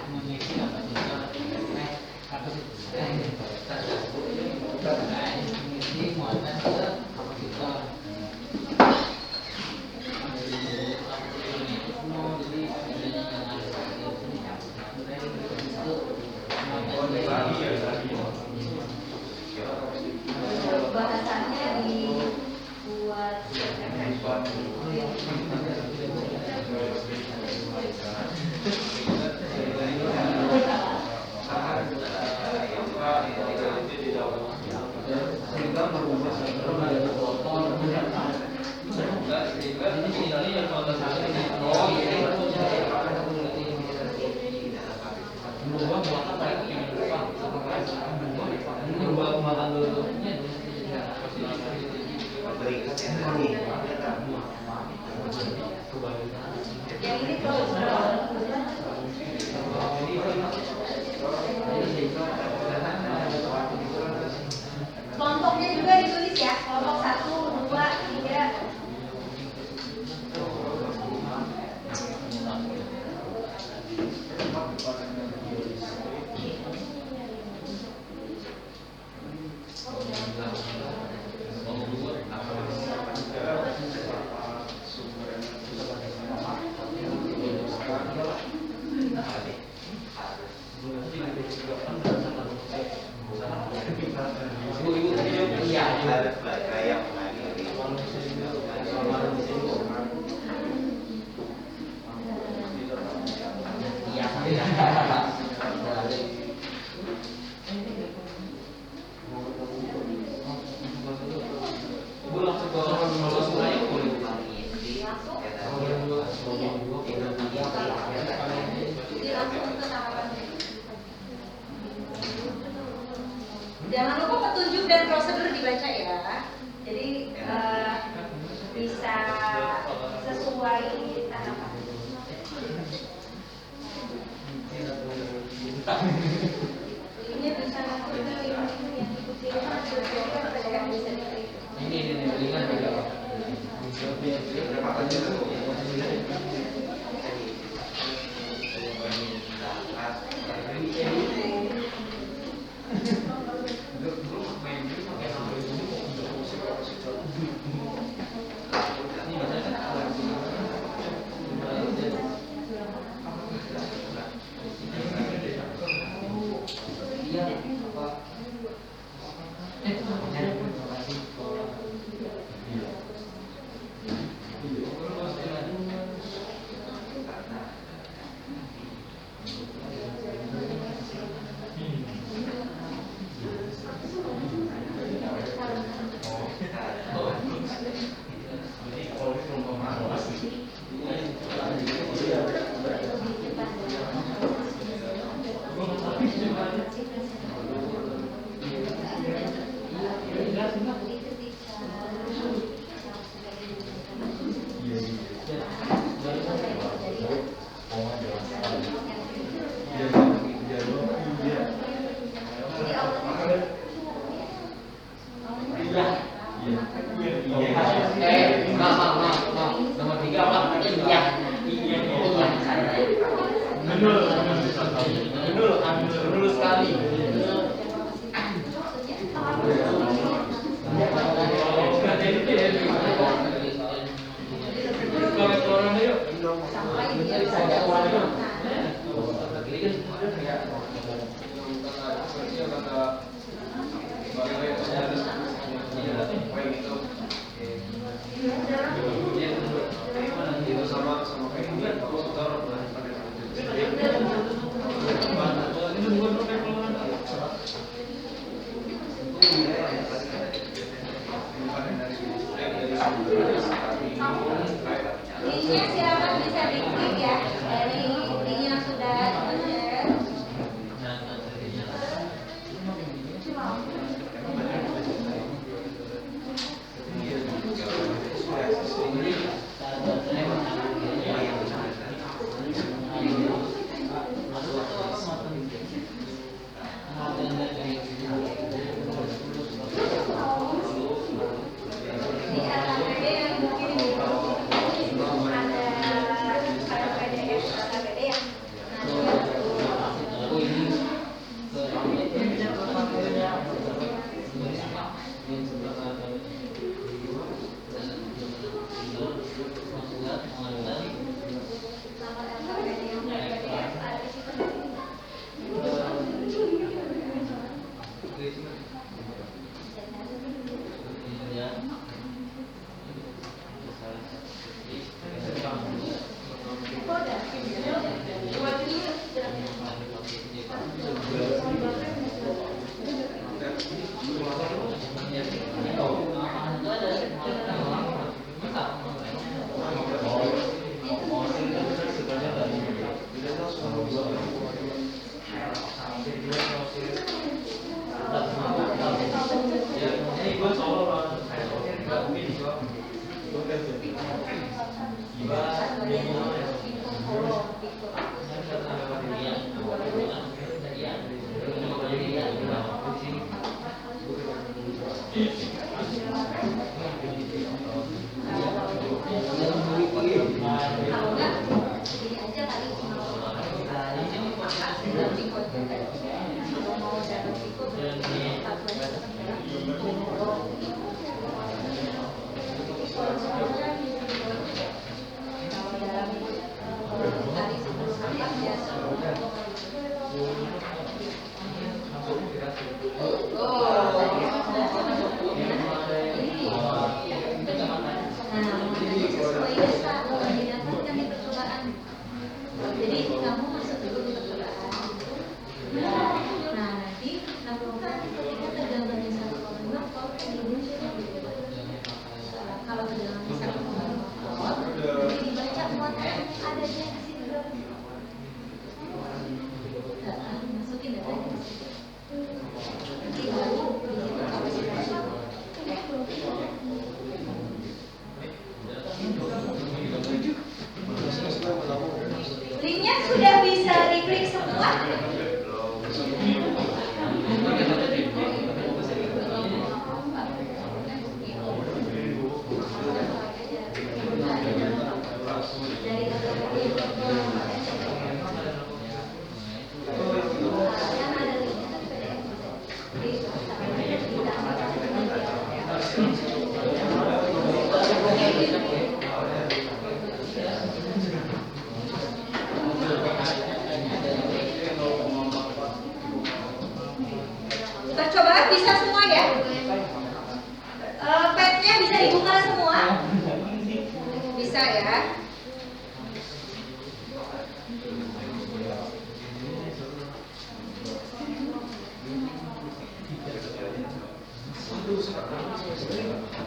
[SPEAKER 2] Bahasannya dibuat yang ini kelompoknya juga ditulis ya, kelompok 1, 2, 3.
[SPEAKER 1] Ibu tadi iya.
[SPEAKER 6] Kayak mengadili.
[SPEAKER 1] Ibu langsung ke langsung aja boleh.
[SPEAKER 2] Jangan lupa petunjuk dan prosedur dibaca ya. Jadi bisa sesuai tahapan. Ini bisa langsung ke yang ikuti yang bisa diterima.
[SPEAKER 1] Ini ringan juga. Benar sekali.
[SPEAKER 2] Linknya silakan bisa diklik ya dari link yang sudah di-share. Ini LKPD yang mungkin ada PDF LKPD yang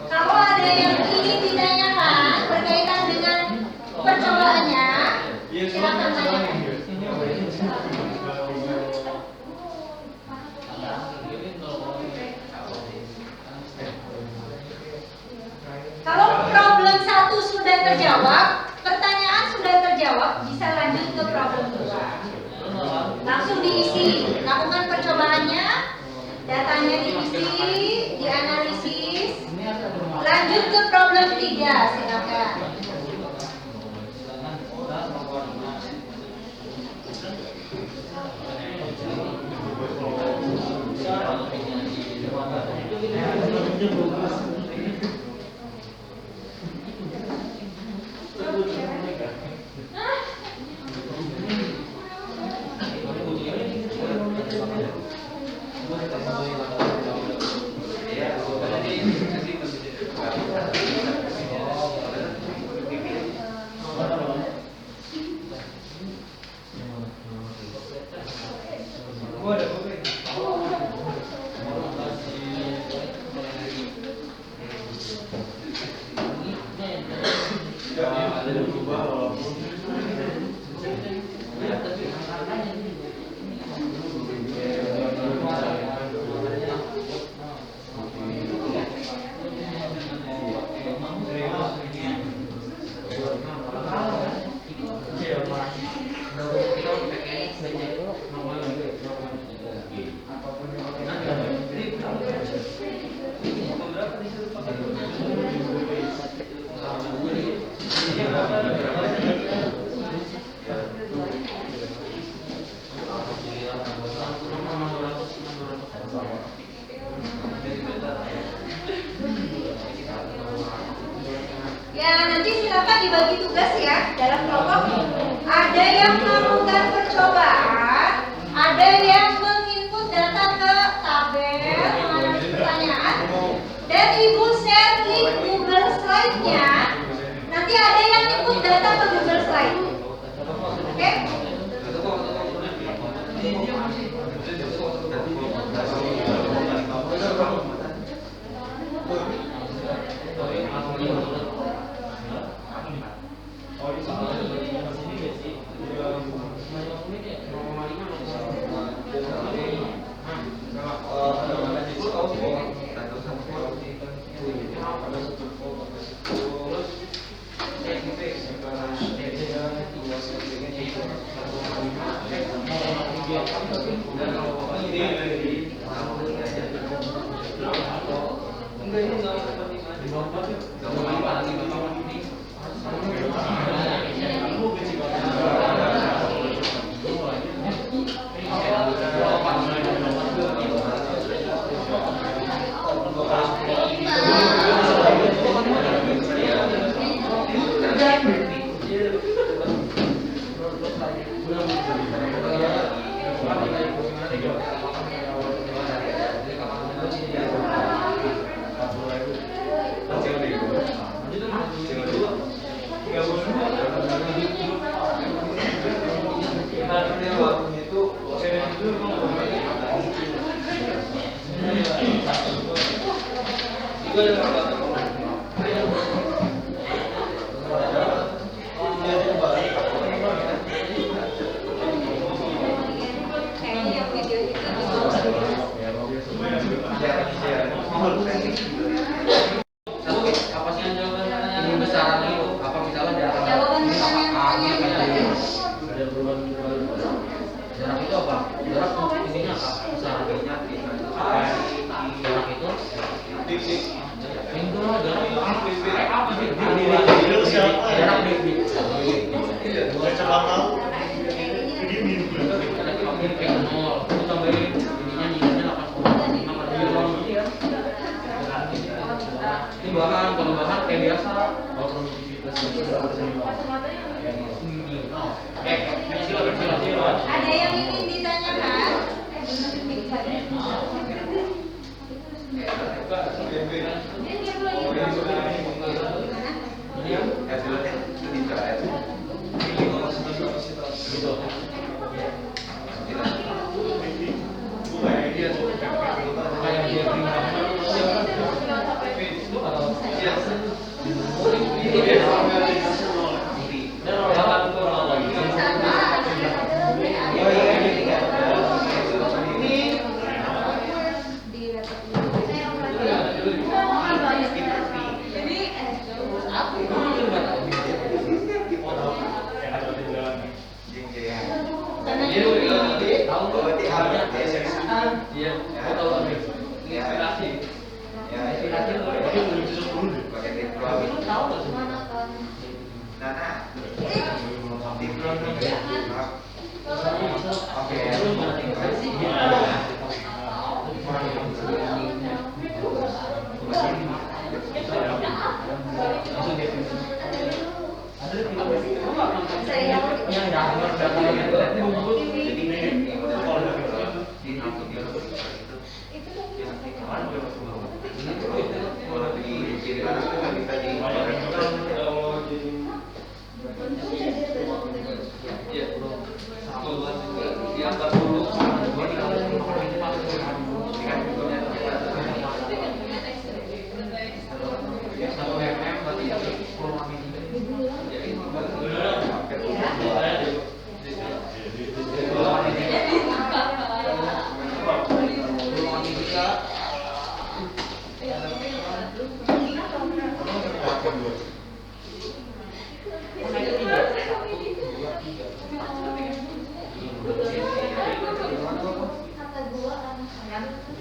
[SPEAKER 2] Kalau ada yang ingin ditanyakan berkaitan dengan percobaannya, silakan tanyakan. Kalau problem 1 sudah terjawab, pertanyaan sudah terjawab, bisa lanjut ke problem 2. Langsung diisi, lakukan percobaannya, datanya diisi, dianalisis, lanjut ke problem 3, silakan. Ya, nanti silakan dibagi tugas ya dalam kelompok. Ada yang melakukan percobaan, ada yang menginput data ke tabel, menganalisis pertanyaan, dan ibu share link Google Slide-nya. Nanti ada yang input data ke Google Slide. Oke? Ada yang ingin ditanyakan?
[SPEAKER 6] Pakai diplom.
[SPEAKER 4] Mana kan?
[SPEAKER 6] Nana. Diplom. Oke.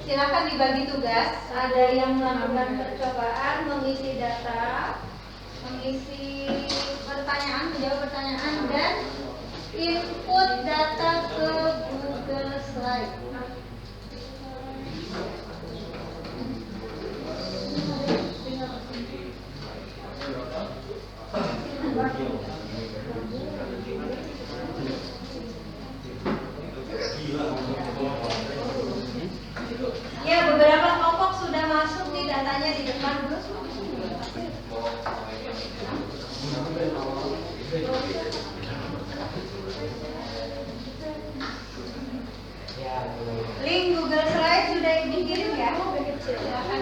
[SPEAKER 2] Silakan dibagi tugas. Ada yang melakukan percobaan, mengisi data, mengisi pertanyaan, menjawab pertanyaan, dan input data ke Google Slide. Ya, beberapa kelompok sudah masuk di datanya di depan, Bro. Link Google Slide sudah dikirim ya? Silakan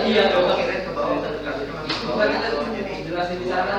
[SPEAKER 1] Iya dong.
[SPEAKER 6] Kirim ke bawah.
[SPEAKER 1] Kita jelasin di sana.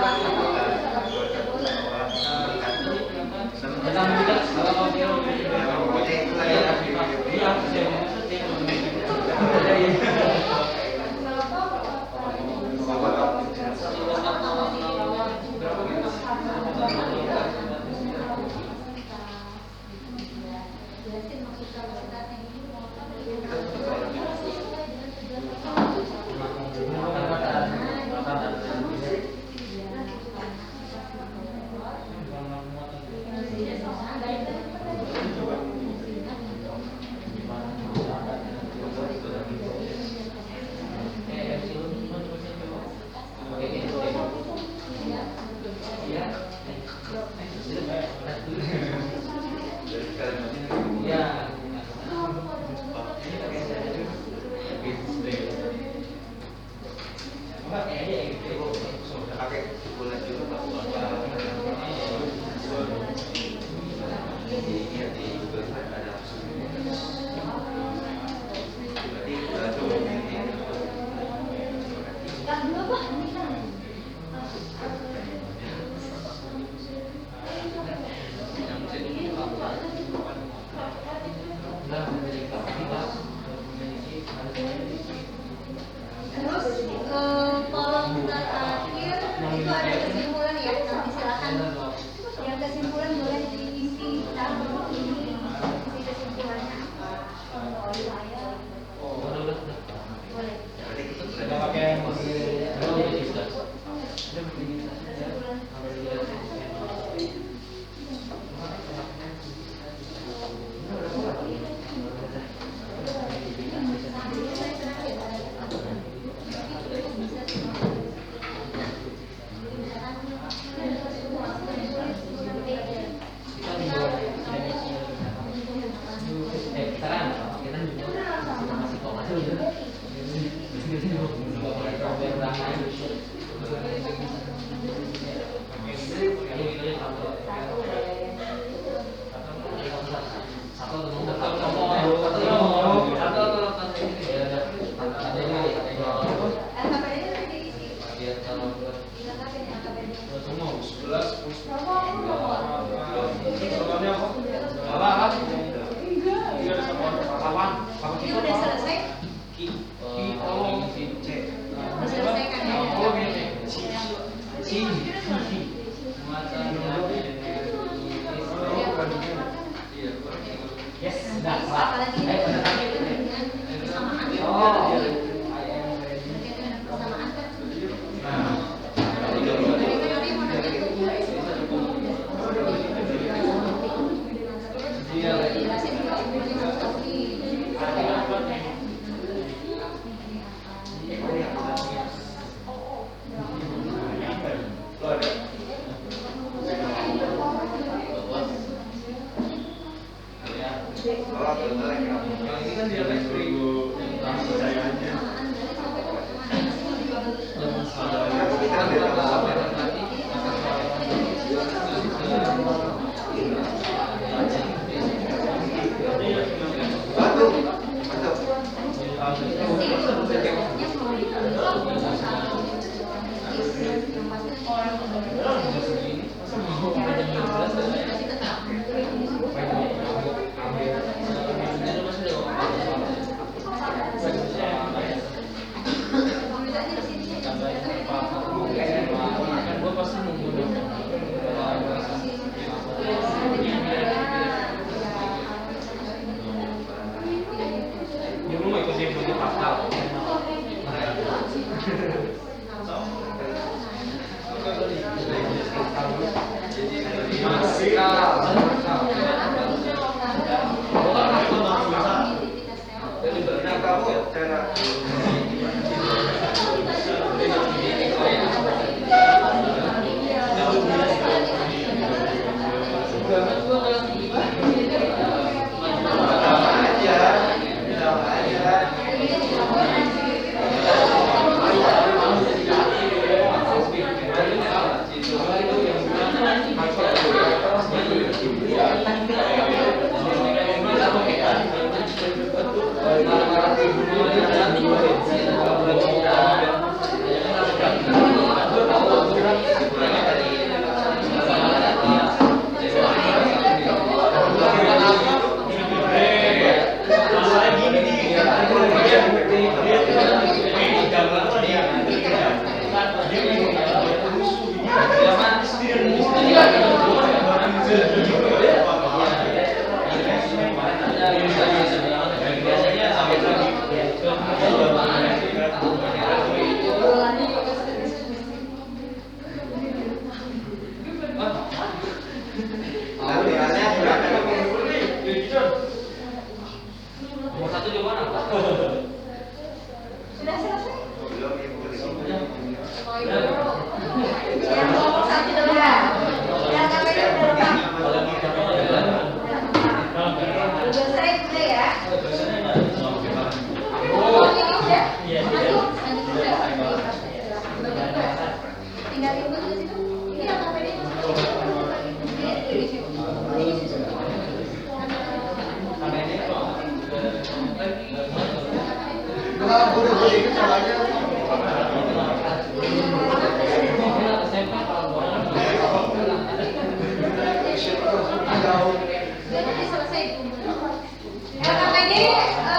[SPEAKER 2] Ini udah selesai.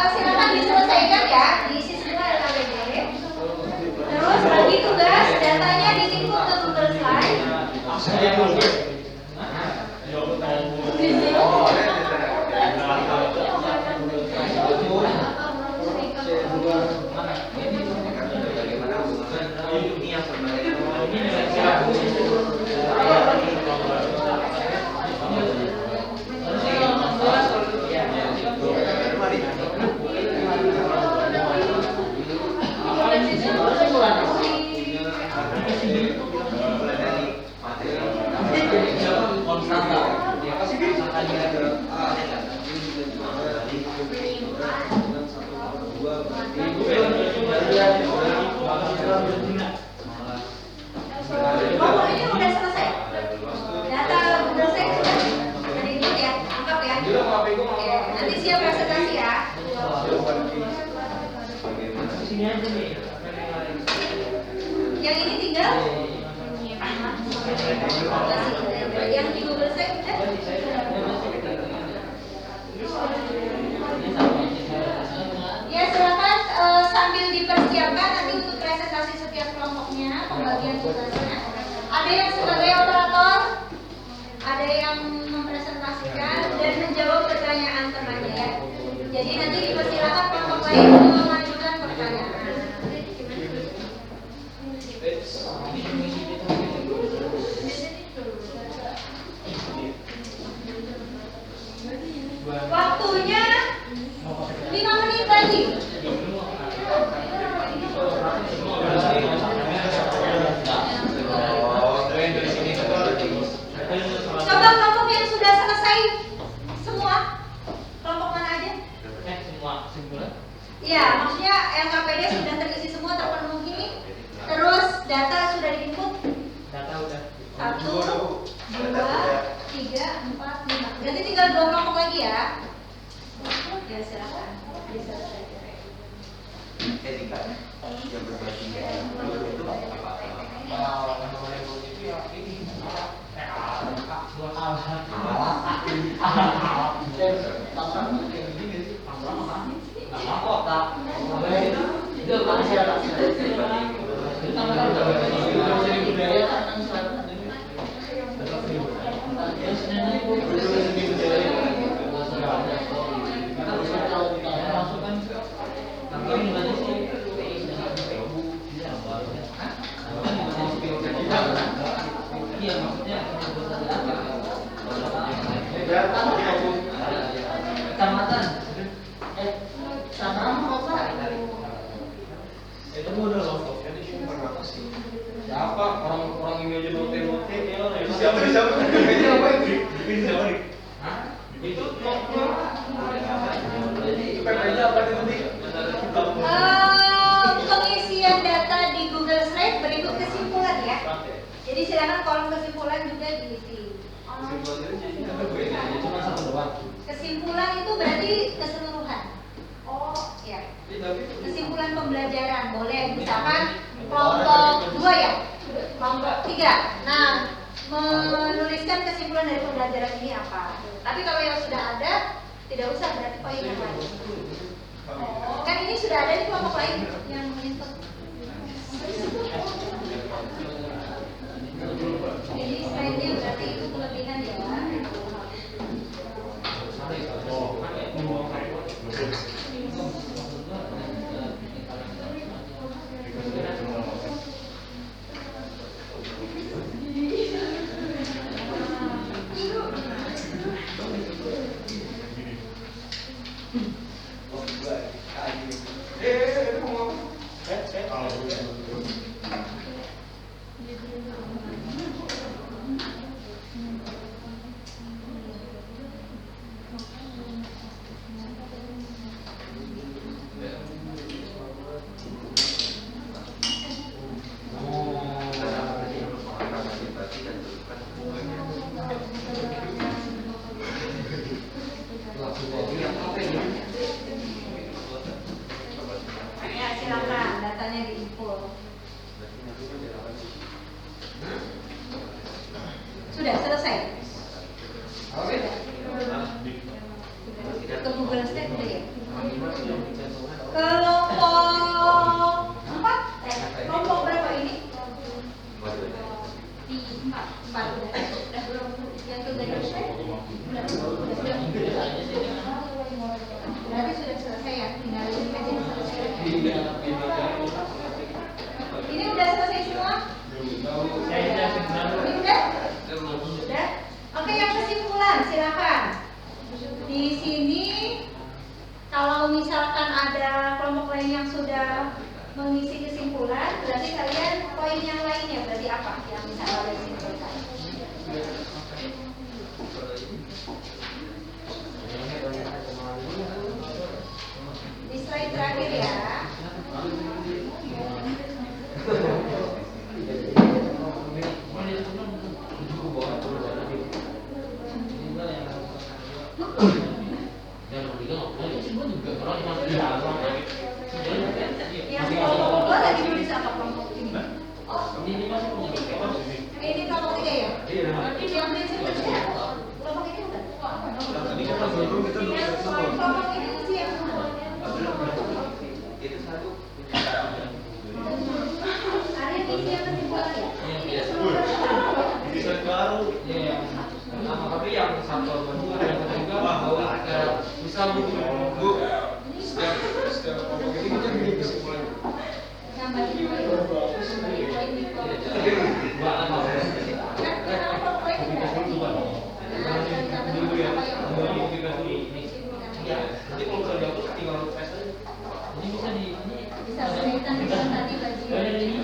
[SPEAKER 2] Silakan diselesaikan ya, diisi semua LKPD. Terus bagi tugas, datanya diinput ke Google Slide. Yang ini tinggal yang di Google Sheet ya silakan sambil dipersiapkan nanti untuk presentasi setiap kelompoknya, pembagian tugasnya. Ada yang sebagai operator, ada yang mempresentasikan dan menjawab pertanyaan temannya ya. Jadi nanti dipersilakan kelompok lain untuk mengajukan pertanyaan. Waktunya 5 menit lagi. Coba kelompok yang sudah selesai semua. Kelompok mana aja? Iya, maksudnya LKPD sudah terisi semua, terpenuhi. Terus data sudah diinput.
[SPEAKER 3] Data udah.
[SPEAKER 2] 1, 2, 3, 4, 5. Berarti tinggal 2 kelompok lagi ya. Ya silakan diselesaikan.
[SPEAKER 6] Yang berbagi itu apa?
[SPEAKER 1] Siapa orang-orang ini aja note-note ya?
[SPEAKER 6] Siapa?
[SPEAKER 1] Itu
[SPEAKER 6] PPJ apa nanti?
[SPEAKER 2] Pengisian data di Google Slide berikut kesimpulan ya. Jadi silakan kolom kesimpulan juga diisi. Kesimpulan itu berarti keseluruhan. Oh, ya. Kesimpulan pembelajaran boleh, misalkan kelompok 2 ya, kelompok 3. Nah, menuliskan kesimpulan dari pembelajaran ini apa. Tapi kalau yang sudah ada, tidak usah berarti poin yang lain. Kan ini sudah ada di kelompok lain yang input. Jadi slide-nya berarti itu kelebihan ya. Ya, silakan datanya diinput. Sudah selesai. Ke Google Slide udah ya. Kelompok 4, kelompok berapa ini? 4 udah. Yang ke Google Slide? Berarti sudah selesai ya, tinggal ini aja yang selesai. Ini udah selesai semua? Ini udah? Sudah? Oke, yang kesimpulan silakan. Di sini kalau misalkan ada kelompok lain yang sudah mengisi kesimpulan, berarti kalian poin yang lainnya berarti apa yang bisa kalian simpulkan? Di slide terakhir ya. Yang kelompok 2 tadi tulis apa kelompok ini? Oh, ini kelompok 3 ya? Yang prinsipnya siapa? Kelompok ini bukan? Kelompok ini sih yang mana?
[SPEAKER 6] Itu satu.
[SPEAKER 2] Ada isi yang kesimpulan ya? Ini
[SPEAKER 1] bisa baru ya yang pertama, tapi yang satu kedua yang ketiga bahwa bisa menunggu setiap kelompok ini kita bikin kesimpulan.
[SPEAKER 2] nambahin poin di kelompok.
[SPEAKER 1] Nanti kalau udah dapet tinggal tes aja. Jadi bisa di
[SPEAKER 2] Bisa berkaitan dengan tadi bagian.
[SPEAKER 1] ini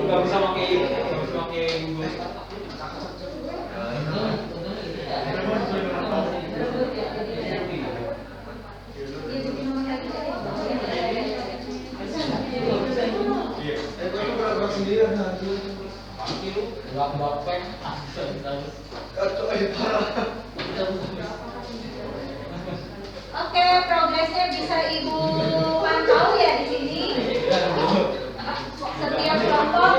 [SPEAKER 1] nggak bisa pakai Google.
[SPEAKER 2] Oke, progresnya bisa Ibu pantau ya di sini. Setiap kelompok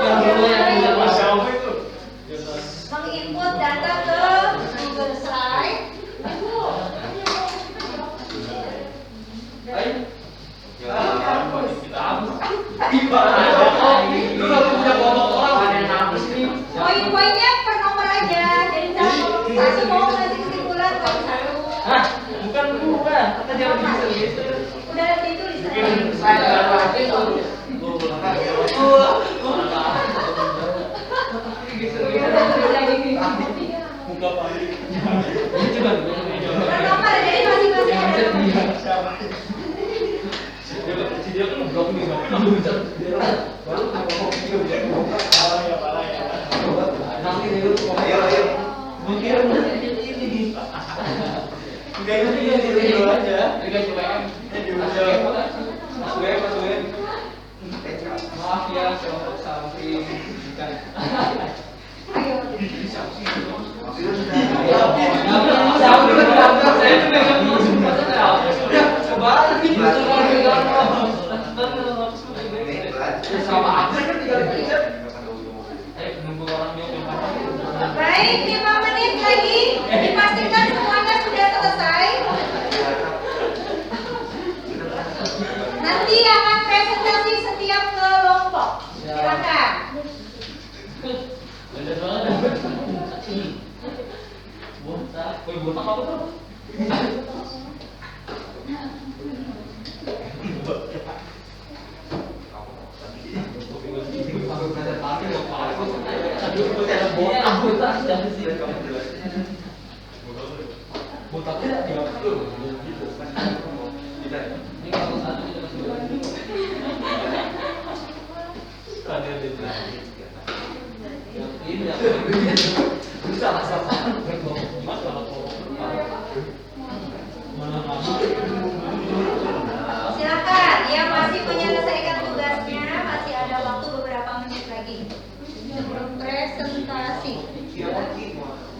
[SPEAKER 1] Lu udah punya kelompok orang.
[SPEAKER 3] Ada yang hapus nih.
[SPEAKER 2] Poin-poinnya per nomor aja. Dari satu mau ngasih kesimpulan poin satu.
[SPEAKER 3] Hah? Bukan. Kita jangan gitu.
[SPEAKER 2] Udah ditulis.
[SPEAKER 3] Saya lagi
[SPEAKER 6] Buka paling.
[SPEAKER 2] Per nomor jadi masing-masing ada nomor.
[SPEAKER 1] Dia kan belum bisa. Baru
[SPEAKER 6] Parah ya.
[SPEAKER 1] nanti dulu.
[SPEAKER 6] Ayo.
[SPEAKER 1] Mungkin
[SPEAKER 6] Enggak ini dulu aja.
[SPEAKER 3] Enggak coba.
[SPEAKER 6] Masukin.
[SPEAKER 1] maaf ya kelompok samping bukan.
[SPEAKER 2] Ayo. Baik, 5 menit lagi. Dipastikan semuanya sudah selesai. Nanti akan presentasi setiap kelompok. Silakan.
[SPEAKER 1] Botak apa tuh?
[SPEAKER 2] Silakan, yang masih menyelesaikan tugasnya masih ada waktu beberapa menit lagi sebelum presentasi.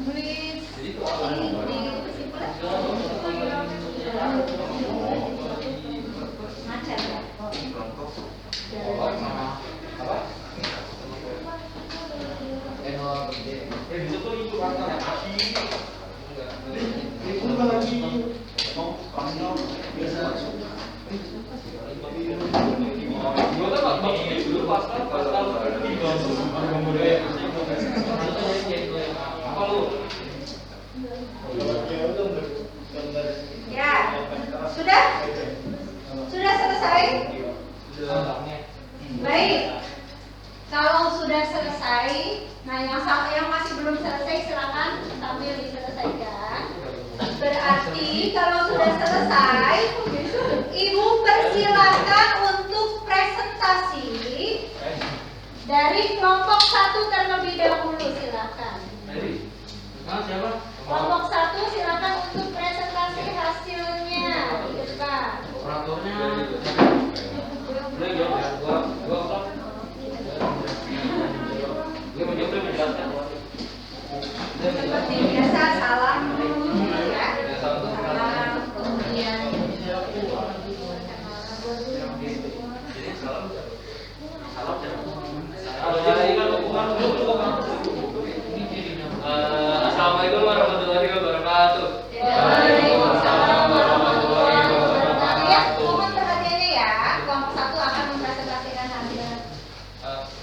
[SPEAKER 2] Tulis ini di kesimpulan. Macet ya. Ya, sudah? Sudah selesai? Baik. Kalau sudah selesai, nah yang masih belum selesai silakan sambil diselesaikan. Berarti kalau sudah selesai, Ibu persilakan untuk presentasi dari kelompok 1 terlebih dahulu, silakan.
[SPEAKER 1] Siapa?
[SPEAKER 2] Kelompok 1 silakan untuk presentasi hasilnya di depan.
[SPEAKER 1] Operatornya. Udah jawab ya. Gua apa? Dia menjelaskan.
[SPEAKER 2] Seperti biasa salam dulu ya. Salam, kemudian
[SPEAKER 1] Assalamualaikum warahmatullahi wabarakatuh.
[SPEAKER 2] Waalaikumsalam warahmatullahi wabarakatuh. Ya, mohon perhatiannya ya. Kelompok 1 akan mempresentasikan hasil.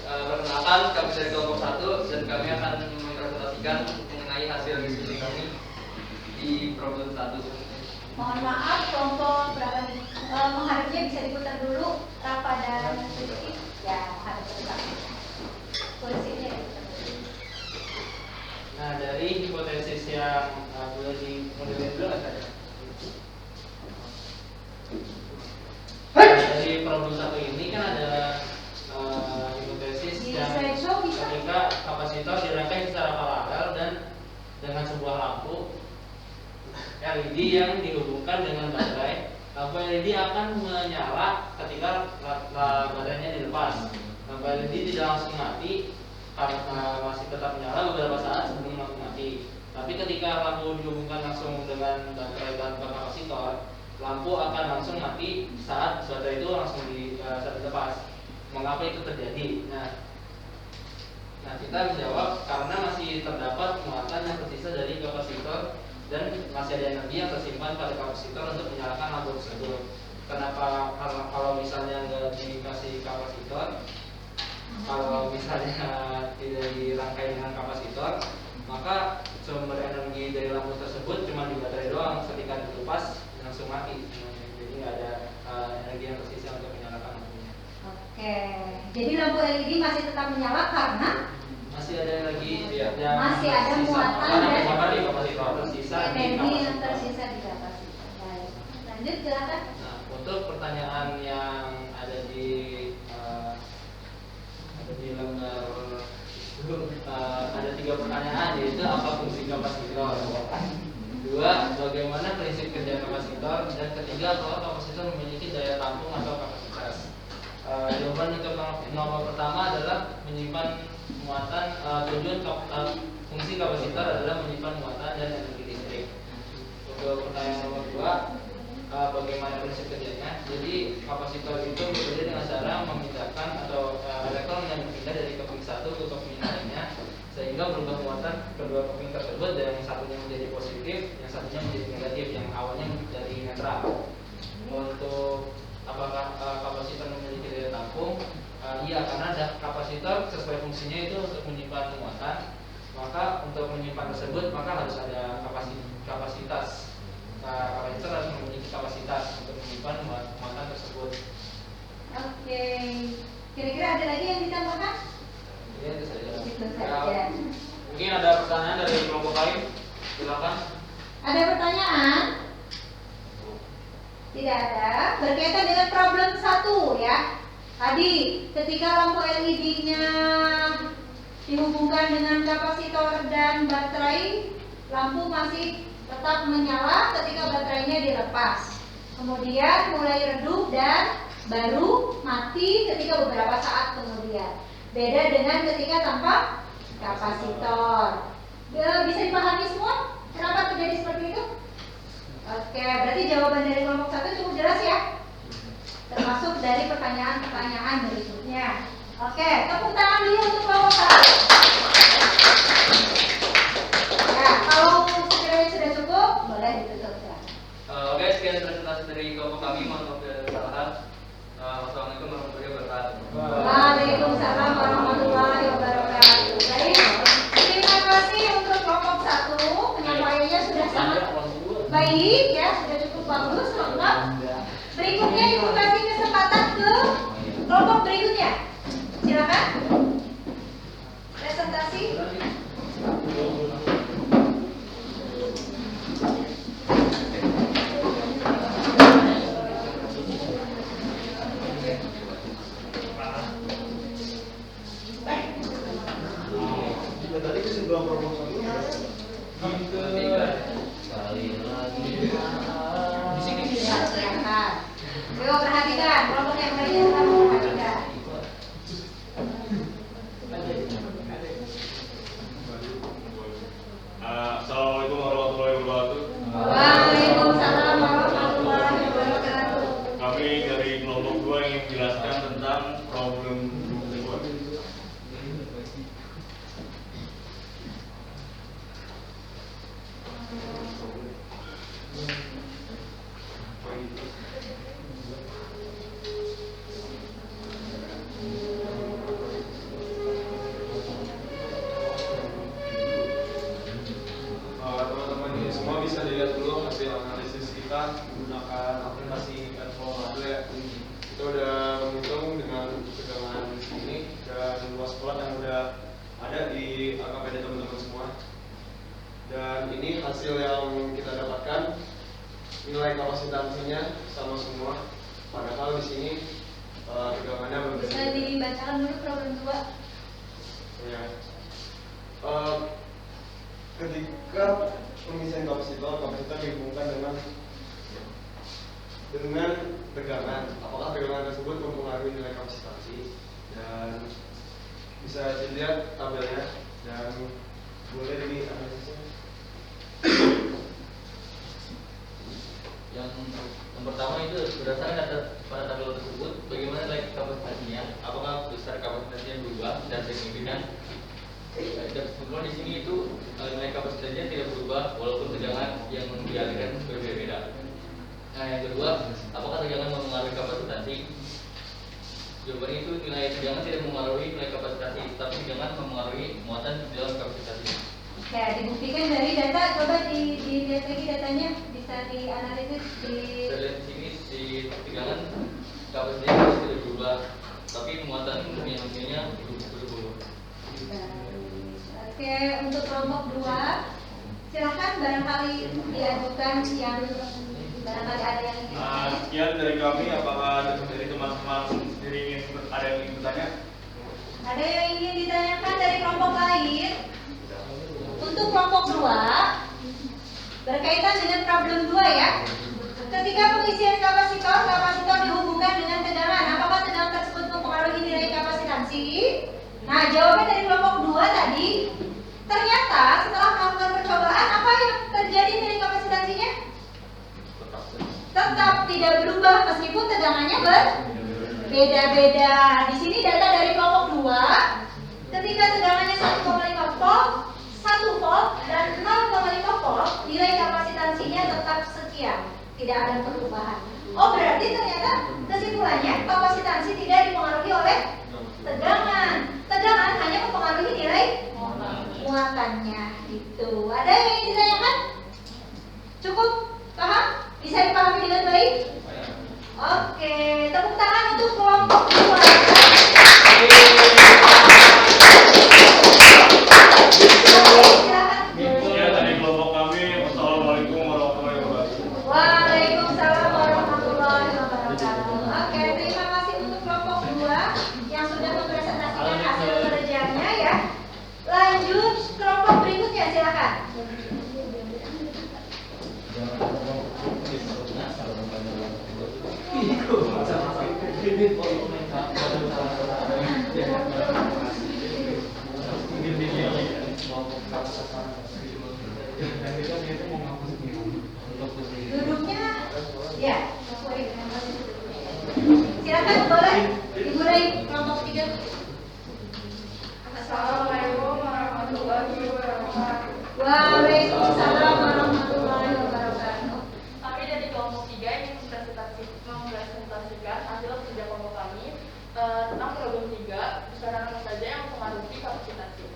[SPEAKER 1] Perkenalkan, kami dari kelompok 1 dan kami akan mempresentasikan mengenai hasil diskusi kami di problem 1.
[SPEAKER 2] Mohon maaf, kelompok berapa nih? Menghadapnya bisa diputar dulu. Rafa dan Rizky. Ya, menghadap ke depan. Kursinya ya.
[SPEAKER 3] Nah, dari hipotesis yang boleh dimodelin dulu nggak saya? Dari problem 1 ini kan ada hipotesis
[SPEAKER 2] Di
[SPEAKER 3] yang
[SPEAKER 2] slideshow bisa?
[SPEAKER 3] ketika kapasitor dirangkai secara paralel dan dengan sebuah lampu LED yang dihubungkan dengan baterai, lampu LED akan menyala ketika baterainya dilepas. Lampu LED tidak langsung mati karena masih tetap menyala beberapa saat sebelum lampu mati. Tapi ketika lampu dihubungkan langsung dengan baterai tanpa kapasitor, lampu akan langsung mati saat baterai itu langsung saat dilepas. Mengapa itu terjadi? Nah, kita menjawab karena masih terdapat muatan yang tersisa dari kapasitor dan masih ada energi yang tersimpan pada kapasitor untuk menyalakan lampu tersebut. Kenapa? Karena kalau misalnya nggak dikasih kapasitor, kalau misalnya tidak dirangkai dengan kapasitor, maka sumber energi dari lampu tersebut cuma di baterai doang. Ketika dilepas langsung mati. Jadi nggak ada energi yang tersisa untuk menyalakan lampunya.
[SPEAKER 2] Oke, jadi lampu LED masih tetap menyala karena
[SPEAKER 3] Masih ada lagi yang
[SPEAKER 2] masih ada
[SPEAKER 3] tersisa.
[SPEAKER 2] muatan
[SPEAKER 3] Karena
[SPEAKER 2] dan
[SPEAKER 3] bersama di kapasitor tersisa di
[SPEAKER 2] energi yang
[SPEAKER 3] kapasitor.
[SPEAKER 2] tersisa di kapasitor. Baik. Lanjut silakan.
[SPEAKER 3] Nah, untuk pertanyaan yang ada di lembar ada 3 pertanyaan, yaitu apa fungsi kapasitor, 2 bagaimana prinsip kerja kapasitor, dan ketiga apakah kapasitor memiliki daya tampung atau kapasitas. Jawaban untuk nomor pertama adalah menyimpan muatan. Fungsi kapasitor adalah menyimpan muatan dan energi listrik. Untuk pertanyaan nomor 2, bagaimana prinsip kerjanya? Jadi kapasitor itu bekerja dengan cara memindahkan atau elektron yang berpindah dari keping satu ke keping lainnya, sehingga berubah muatan kedua keping tersebut, dan yang satunya menjadi positif, yang satunya menjadi negatif, yang awalnya dari netral. Untuk apakah kapasitor memiliki daya tampung? Iya, karena kapasitor sesuai fungsinya itu untuk menyimpan muatan, maka untuk menyimpan tersebut maka harus ada kapasitas. Kapasitor harus memiliki kapasitas untuk menyimpan muatan tersebut.
[SPEAKER 2] Oke, kira-kira ada lagi yang ditambahkan?
[SPEAKER 3] Ya, itu saja.
[SPEAKER 2] Itu saja.
[SPEAKER 1] Mungkin ada pertanyaan dari kelompok lain. Silakan.
[SPEAKER 2] Ada pertanyaan? Tidak ada. Berkaitan dengan problem 1 ya. Tadi ketika lampu LED-nya dihubungkan dengan kapasitor dan baterai, lampu masih tetap menyala ketika baterainya dilepas. Kemudian mulai redup dan baru mati ketika beberapa saat kemudian. Beda dengan ketika tanpa kapasitor. Bisa dipahami semua? Kenapa terjadi seperti itu? Oke, berarti jawaban dari kelompok 1 cukup jelas ya? Termasuk dari pertanyaan-pertanyaan berikutnya. Oke, tepuk tangan dulu untuk kelompok 1. Ya, kalau sekiranya sudah cukup, boleh ditutup ya.
[SPEAKER 3] Oke, sekian presentasi dari kelompok kami. Mohon maaf dari kesalahan. Wassalamualaikum warahmatullahi wabarakatuh.
[SPEAKER 2] Waalaikumsalam warahmatullahi wabarakatuh. Baik, terima kasih untuk kelompok 1. Penyampaiannya sudah sangat baik ya, sudah cukup bagus, lengkap. Berikutnya Ibu kasih kesempatan ke kelompok berikutnya. Silakan. Presentasi.
[SPEAKER 6] Tadi kesimpulan proposal itu
[SPEAKER 2] Silakan. Ayo perhatikan, kelompok yang lainnya harus perhatikan.
[SPEAKER 6] Assalamualaikum warahmatullahi wabarakatuh.
[SPEAKER 2] Waalaikumsalam warahmatullahi wabarakatuh.
[SPEAKER 6] Kami dari kelompok 2 ingin menjelaskan tentang problem tersebut. Teman-teman ini semua bisa dilihat dulu hasil analisis kita menggunakan aplikasi Infomado ya. Kita udah menghitung dengan tegangan ini dan luas plot yang udah ada di AKPD teman-teman semua. Dan ini hasil yang kita dapatkan, nilai kapasitansinya sama semua. Padahal di sini tegangannya berbeda.
[SPEAKER 2] Bisa dibacakan dulu problem 2.
[SPEAKER 6] Ya. Ketika pengisian kapasitor dihubungkan dengan tegangan, apakah tegangan tersebut mempengaruhi nilai kapasitansi? Dan bisa dilihat tabelnya dan boleh dianalisisnya.
[SPEAKER 3] Yang pertama itu berdasarkan data pada tabel tersebut, bagaimana nilai kapasitasnya? Apakah besar kapasitasnya berubah dan signifikan? Dan kebetulan di sini itu nilai kapasitasnya tidak berubah walaupun tegangan yang dialirkan berbeda-beda. Nah, yang kedua, apakah tegangan
[SPEAKER 7] Jawabannya itu nilai tegangan tidak mempengaruhi nilai kapasitasi, tapi tegangan mempengaruhi muatan di dalam kapasitasi.
[SPEAKER 2] Oke, dibuktikan dari data, coba dilihat lagi datanya, bisa dianalisis di.
[SPEAKER 7] Kita lihat di sini di tegangan kapasitasnya tidak berubah, tapi muatan nilainya berubah.
[SPEAKER 2] Oke, untuk kelompok 2 silakan barangkali diajukan yang barangkali ada yang ingin.
[SPEAKER 6] Sekian dari kami. Apakah dari teman-teman sendiri ada yang ingin bertanya?
[SPEAKER 2] Ada yang ingin ditanyakan dari kelompok lain? Untuk kelompok 2 berkaitan dengan problem 2 ya. Ketika pengisian kapasitor dihubungkan dengan tegangan, apakah tegangan tersebut mempengaruhi nilai kapasitansi? Nah, jawaban dari kelompok 2 tadi, ternyata setelah melakukan percobaan, apa yang terjadi nilai kapasitansinya? Tetap tidak berubah meskipun tegangannya berbeda-beda. Di sini data dari kelompok 2, ketika tegangannya 1,5 volt, 1 volt dan 0,5 volt, nilai kapasitansinya tetap sekian, tidak ada perubahan. Oh, berarti ternyata kesimpulannya kapasitansi tidak dipengaruhi oleh tegangan. Tegangan hanya mempengaruhi nilai muatannya. Itu. Ada yang ingin ditanyakan? Cukup paham? Bisa dipahami dengan baik? Oke, tepuk tangan untuk kelompok 2.
[SPEAKER 6] Ya, dari kelompok kami. Wassalamualaikum warahmatullahi wabarakatuh.
[SPEAKER 2] Waalaikumsalam warahmatullahi wabarakatuh. Oke, terima kasih untuk kelompok 2 yang sudah mempresentasikan hasil kerjanya ya. Lanjut kelompok berikutnya, silakan. Duduknya, ya. Silakan boleh dimulai kelompok 3.
[SPEAKER 4] Assalamualaikum warahmatullahi wabarakatuh.
[SPEAKER 2] Waalaikumsalam warahmatullahi wabarakatuh.
[SPEAKER 4] Kami dari kelompok 3 ingin mempresentasikan hasil kerja kelompok kami tentang problem 3, besaran apa saja yang mempengaruhi kapasitasi.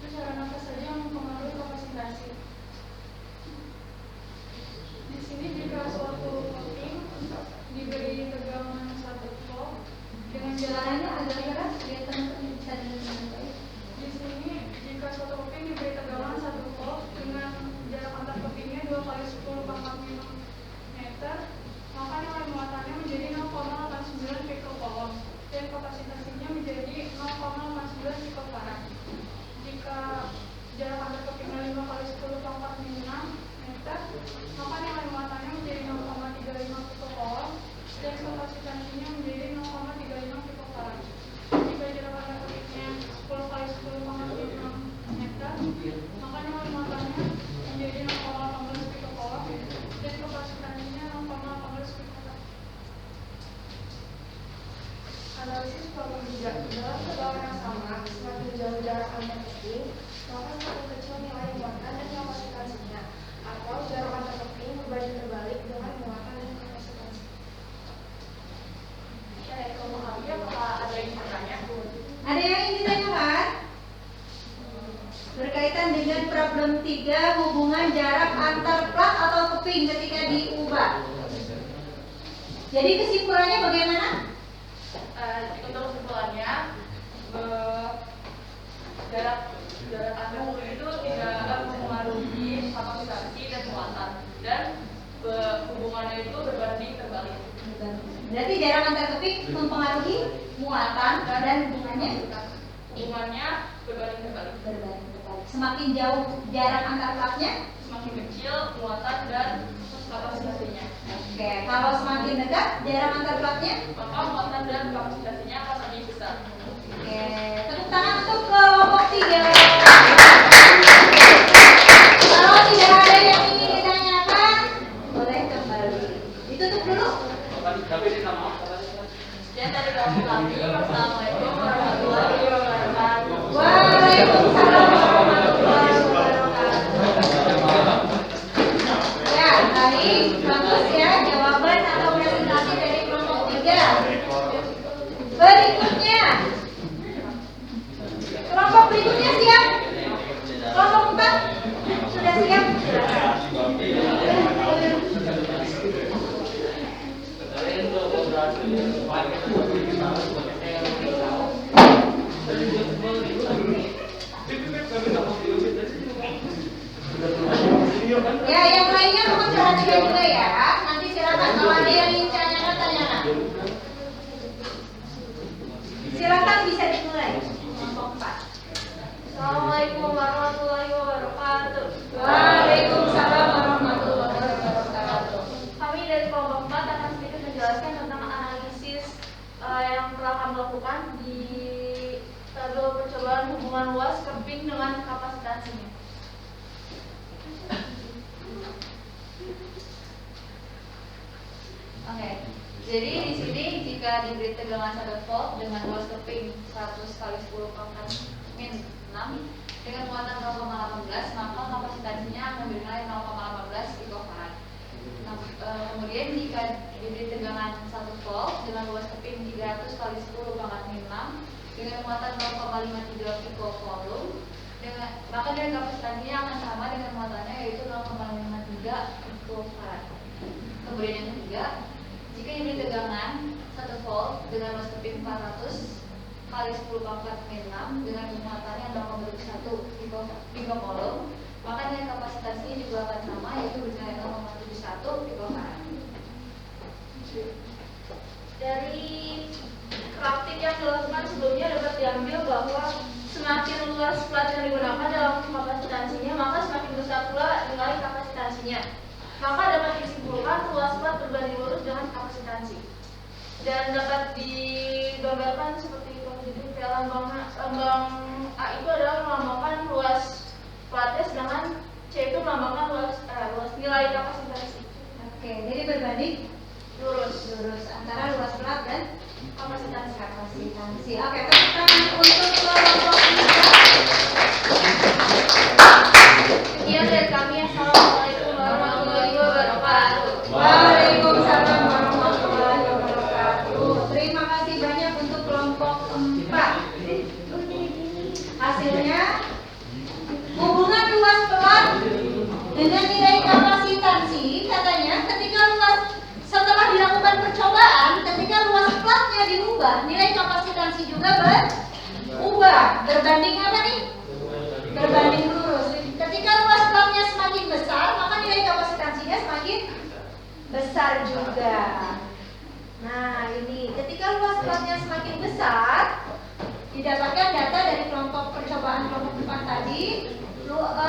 [SPEAKER 4] Besaran apa saja yang mempengaruhi kapasitasi? Di sini jika suatu keping diberi tegangan 1 volt dengan
[SPEAKER 2] Suaranya
[SPEAKER 4] jalannya
[SPEAKER 2] agak keras, kelihatan bisa dengar dengan baik.
[SPEAKER 4] di sini jika suatu keping diberi tegangan 1 volt dengan jarak antar kepingnya 2 kali 10 pangkat 5 meter, maka nilai muatannya menjadi 0,89 picocoulomb dan kapasitasinya menjadi 0,89 picofarad. Jika jarak antar kepingnya 5 kali 10 pangkat 6 meter, maka nilai muatannya menjadi 0,35 picocoulomb dan kapasitasinya menjadi 0,35 picofarad. Jika jarak antar kepingnya 10 kali 10 pangkat 5 meter, maka nilai muatannya menjadi 0,18 picocoulomb dan kapasitasinya 0,18 picofarad. Analisis problem 3. Dalam tegangan yang sama, semakin jauh jarak antar keping, maka semakin kecil nilai muatan dan kapasitansinya, atau jarak antar keping berbanding terbalik dengan muatan dan kapasitansi. Dari kelompok kami, apakah ada yang bertanya?
[SPEAKER 2] Ada yang ingin ditanyakan? Berkaitan dengan problem 3, hubungan jarak antar plat atau keping ketika diubah. Jadi kesimpulannya bagaimana?
[SPEAKER 4] Untuk kesimpulannya, jarak antar keping itu tidak akan mempengaruhi kapasitasi dan muatan, dan hubungannya itu berbanding terbalik.
[SPEAKER 2] Berarti jarak antar keping mempengaruhi muatan dan hubungannya
[SPEAKER 4] berbanding terbalik.
[SPEAKER 2] berbanding. Semakin jauh jarak antar platnya,
[SPEAKER 4] Semakin kecil muatan dan kapasitasinya,
[SPEAKER 2] oke. Kalau semakin dekat jarak antar platnya,
[SPEAKER 4] maka muatan dan kapasitasinya akan lebih besar.
[SPEAKER 2] oke. Tepuk tangan untuk kelompok 3. Kalau tidak ada yang ingin ditanyakan, boleh kembali. Ditutup dulu.
[SPEAKER 3] Tapi ini nama
[SPEAKER 4] Sekian dari kelompok kami. Wassalamualaikum warahmatullahi wabarakatuh.
[SPEAKER 2] Waalaikumsalam warahmatullahi wabarakatuh. Ya, tadi bagus ya jawaban atau presentasi dari kelompok 3. Berikutnya, kelompok berikutnya siap? Kelompok 4 sudah siap? Ya, yang lainnya mohon perhatikan juga ya. Nanti silakan kalau ada yang ingin tanyakan. Silakan bisa dimulai. Kelompok 4.
[SPEAKER 4] Assalamualaikum warahmatullahi wabarakatuh.
[SPEAKER 2] Waalaikumsalam warahmatullahi wabarakatuh.
[SPEAKER 4] Kami dari kelompok 4 akan sedikit menjelaskan tentang analisis yang telah kami lakukan di tabel percobaan hubungan luas keping dengan kapasitansinya.
[SPEAKER 8] Oke, jadi di sini jika diberi tegangan 1 volt dengan luas keping 100 kali 10 pangkat min 6 dengan muatan 0,18, maka kapasitansinya akan bernilai 0,18 picofarad. Nah, kemudian jika diberi tegangan 1 volt dengan luas keping 300 kali 10 pangkat min 6 dengan muatan 0,53 picocoulomb, maka nilai kapasitansinya akan sama dengan muatannya, yaitu 0,53 picofarad. Kemudian yang ketiga, jika diberi tegangan 1 volt dengan luas keping 400 kali 10 pangkat min 6 dengan muatannya 0,1 picocoulomb, maka nilai kapasitansinya juga akan sama, yaitu bernilai 0,71 picofarad.
[SPEAKER 4] Dari praktik yang dilakukan sebelumnya dapat diambil bahwa semakin luas plat yang digunakan dalam kapasitansinya, maka semakin besar pula nilai kapasitansinya. Maka dapat disimpulkan luas plat berbanding lurus dengan kapasitansi. Dan dapat digambarkan seperti itu. Jadi lambang A itu adalah melambangkan luas platnya, sedangkan C itu melambangkan luas nilai kapasitansi.
[SPEAKER 2] Oke, jadi berbanding
[SPEAKER 4] Lurus.
[SPEAKER 2] antara luas plat dan kapasitansi. Oke, tepuk tangan untuk kelompok 3.
[SPEAKER 4] Sekian dari kami. Assalamualaikum warahmatullahi wabarakatuh.
[SPEAKER 2] Waalaikumsalam warahmatullahi wabarakatuh. Terima kasih banyak untuk kelompok 4. Hasilnya hubungan luas plat dengan nilai kapasitansi, katanya ketika luas setelah dilakukan percobaan, ketika luas platnya diubah, nilai kapasitansi juga berubah. Berbanding apa nih? Berbanding lurus. Ketika luas platnya semakin besar, maka nilai kapasitansinya semakin besar juga. Nah, ini ketika luas platnya semakin besar, didapatkan data dari kelompok percobaan kelompok 4 tadi,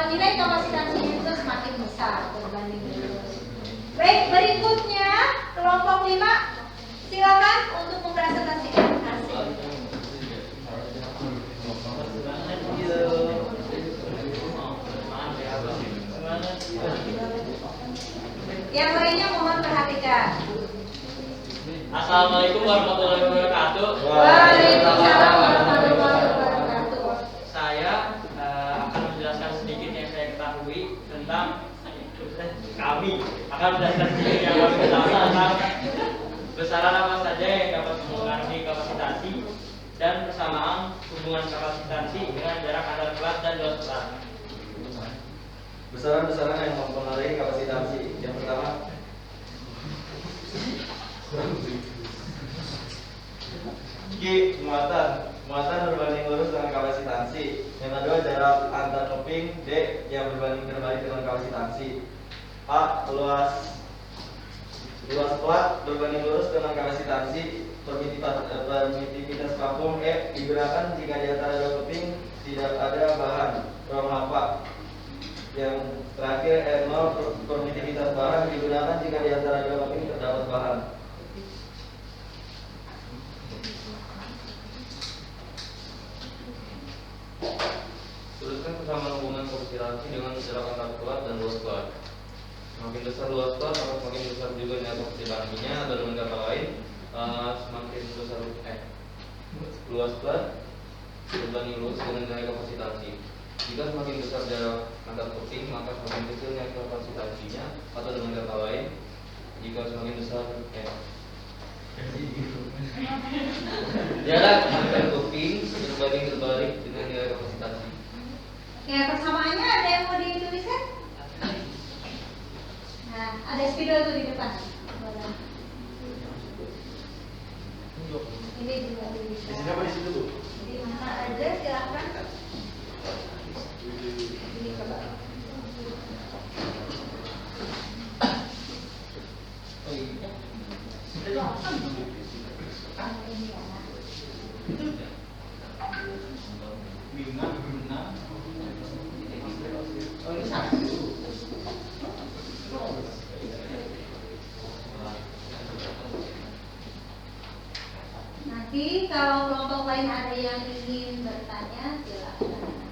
[SPEAKER 2] nilai kapasitansinya juga semakin besar berbanding lurus. Baik, berikutnya kelompok 5, silakan untuk mempresentasikan hasil. Yang lainnya mohon perhatikan.
[SPEAKER 3] Assalamualaikum warahmatullahi wabarakatuh.
[SPEAKER 2] Waalaikumsalam warahmatullahi wabarakatuh.
[SPEAKER 3] Saya akan menjelaskan sedikit yang saya ketahui tentang kami akan menjelaskan sedikit yang kami ketahui tentang besaran apa saja yang dapat mempengaruhi kapasitansi dan persamaan hubungan kapasitansi dengan jarak antar plat dan luas plat.
[SPEAKER 7] Besaran-besaran yang mempengaruhi kapasitansi. Yang pertama, G. Muatan berbanding lurus dengan kapasitansi. Yang kedua, jarak antar keping. D. Yang berbanding terbalik dengan kapasitansi. A. Luas plat berbanding lurus dengan kapasitansi. Permitivitas vakum. E. Digunakan jika di antara dua keping tidak ada bahan ruang hampa. Yang terakhir, 0. Permitivitas bahan digunakan jika di antara dua keping terdapat bahan.
[SPEAKER 9] Tuliskan persamaan hubungan kapasitansi dengan jarak antar plat dan luas plat. Semakin besar luas plat, maka semakin besar juga nilai kapasitansinya. Atau dengan kata lain, semakin besar luas plat berbanding lurus dengan nilai kapasitansi. Jika semakin besar jarak antar keping, maka semakin kecil nilai kapasitansinya. Atau dengan kata lain, jika jika semakin besar jarak antar keping berbanding terbalik dengan nilai kapasitasi.
[SPEAKER 2] Ya, persamaannya ada yang mau dituliskan? Nah, ada spidol tuh di depan. Ini juga bisa.
[SPEAKER 6] Di sini apa di situ, Bu?
[SPEAKER 2] Di mana aja silakan. Ini coba. Nanti kalau kelompok lain ada yang ingin bertanya, silakan.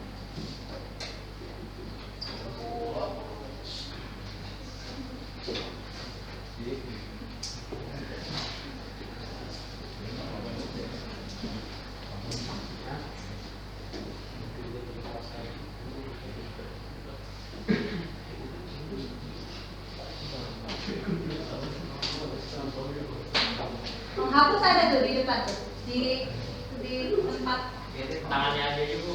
[SPEAKER 2] Menghapus ada tuh di depan tuh, di tempat.
[SPEAKER 3] Tangannya aja ibu.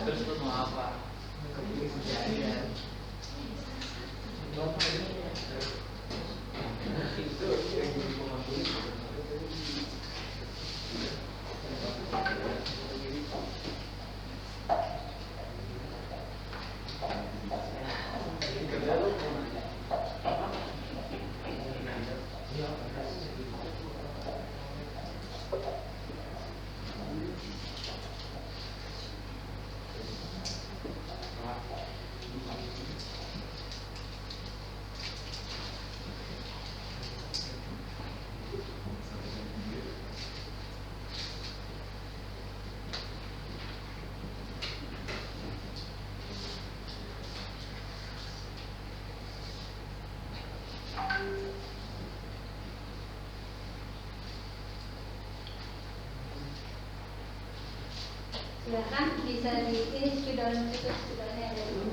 [SPEAKER 3] Terus itu mau apa?
[SPEAKER 2] Silakan bisa di ini spidolnya itu spidolnya ada dulu.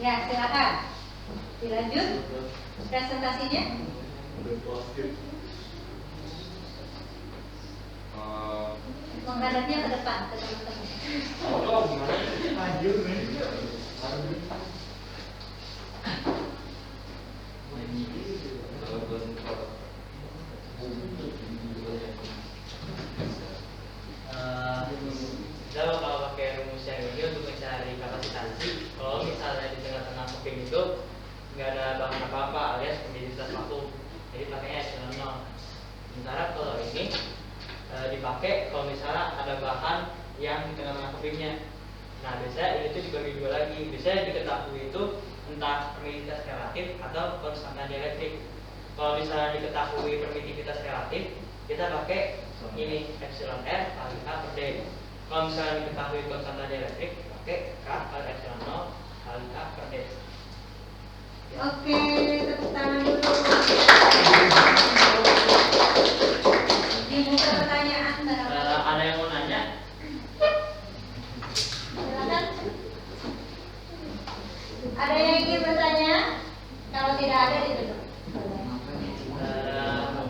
[SPEAKER 2] Ya, silakan dilanjut presentasinya. Menghadapnya ke depan ke teman-teman.
[SPEAKER 3] Kalau pakai rumus yang ini untuk mencari kapasitansi, kalau misalnya di tengah-tengah keping itu nggak ada bahan apa-apa alias pembidikan vakum, jadi pakainya epsilon 0. Sementara kalau ini dipakai kalau misalnya ada bahan yang di tengah-tengah kepingnya. Nah, biasanya ini tuh dibagi dua lagi. Biasanya diketahui itu entah permitivitas relatif atau konstanta dielektrik. Kalau misalnya diketahui permitivitas relatif, kita pakai ini epsilon R kali K per D. Kalau misalnya diketahui konstanta dielektrik, pakai K kali epsilon 0 kali K per D.
[SPEAKER 2] Oke, tepuk tangan dulu. Dibuka pertanyaan barangkali.
[SPEAKER 3] Ada yang mau nanya?
[SPEAKER 2] Silakan. Ada yang ingin bertanya? Kalau tidak ada ditutup.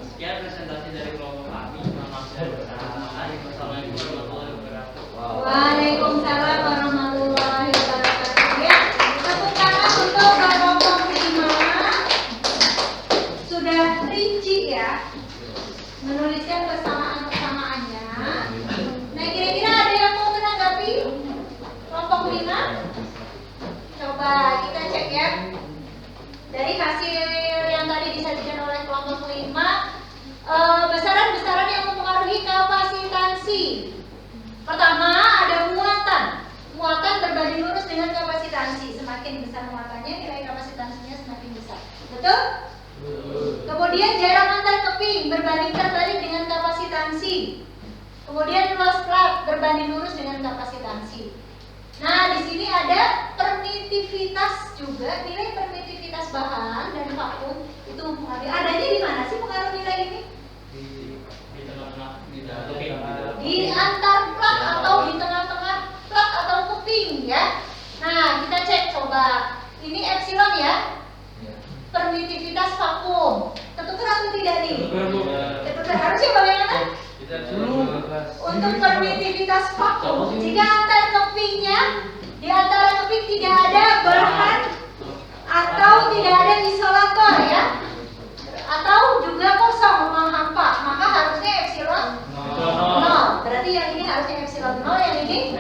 [SPEAKER 3] Sekian presentasi dari kelompok kami. Wassalamualaikum warahmatullahi wabarakatuh.
[SPEAKER 2] Waalaikumsalam warahmatullahi wabarakatuh. Ya, tepuk tangan untuk kelompok 5. Sudah rinci ya menuliskan persamaan-persamaannya. Nah, kira-kira ada yang mau menanggapi kelompok 5? Coba kita cek ya. Dari hasil yang tadi disajikan oleh kelompok 5, besaran-besaran yang mempengaruhi kapasitansi. Pertama, ada muatan. Muatan berbanding lurus dengan kapasitansi. Semakin besar muatannya, nilai kapasitansinya semakin besar. Betul? Kemudian jarak antar keping berbanding terbalik dengan kapasitansi. Kemudian luas plat berbanding lurus dengan kapasitansi. sini ada permitivitas juga, nilai permitivitas bahan dan vakum itu mempengaruhi. Adanya di mana sih pengaruh nilai ini?
[SPEAKER 3] Di tengah-tengah,
[SPEAKER 2] Di antar plat atau di tengah-tengah plat atau keping ya. Nah, kita cek coba. Ini epsilon ya. Permitivitas vakum. Tertukar atau tidak nih? Tertukar. Harusnya bagaimana? Untuk permitivitas vakum, jika antar kepingnya di antara keping tidak ada bahan atau tidak ada isolator ya, atau juga kosong rumah hampa, maka harusnya epsilon 0. Berarti yang ini harusnya epsilon 0, yang ini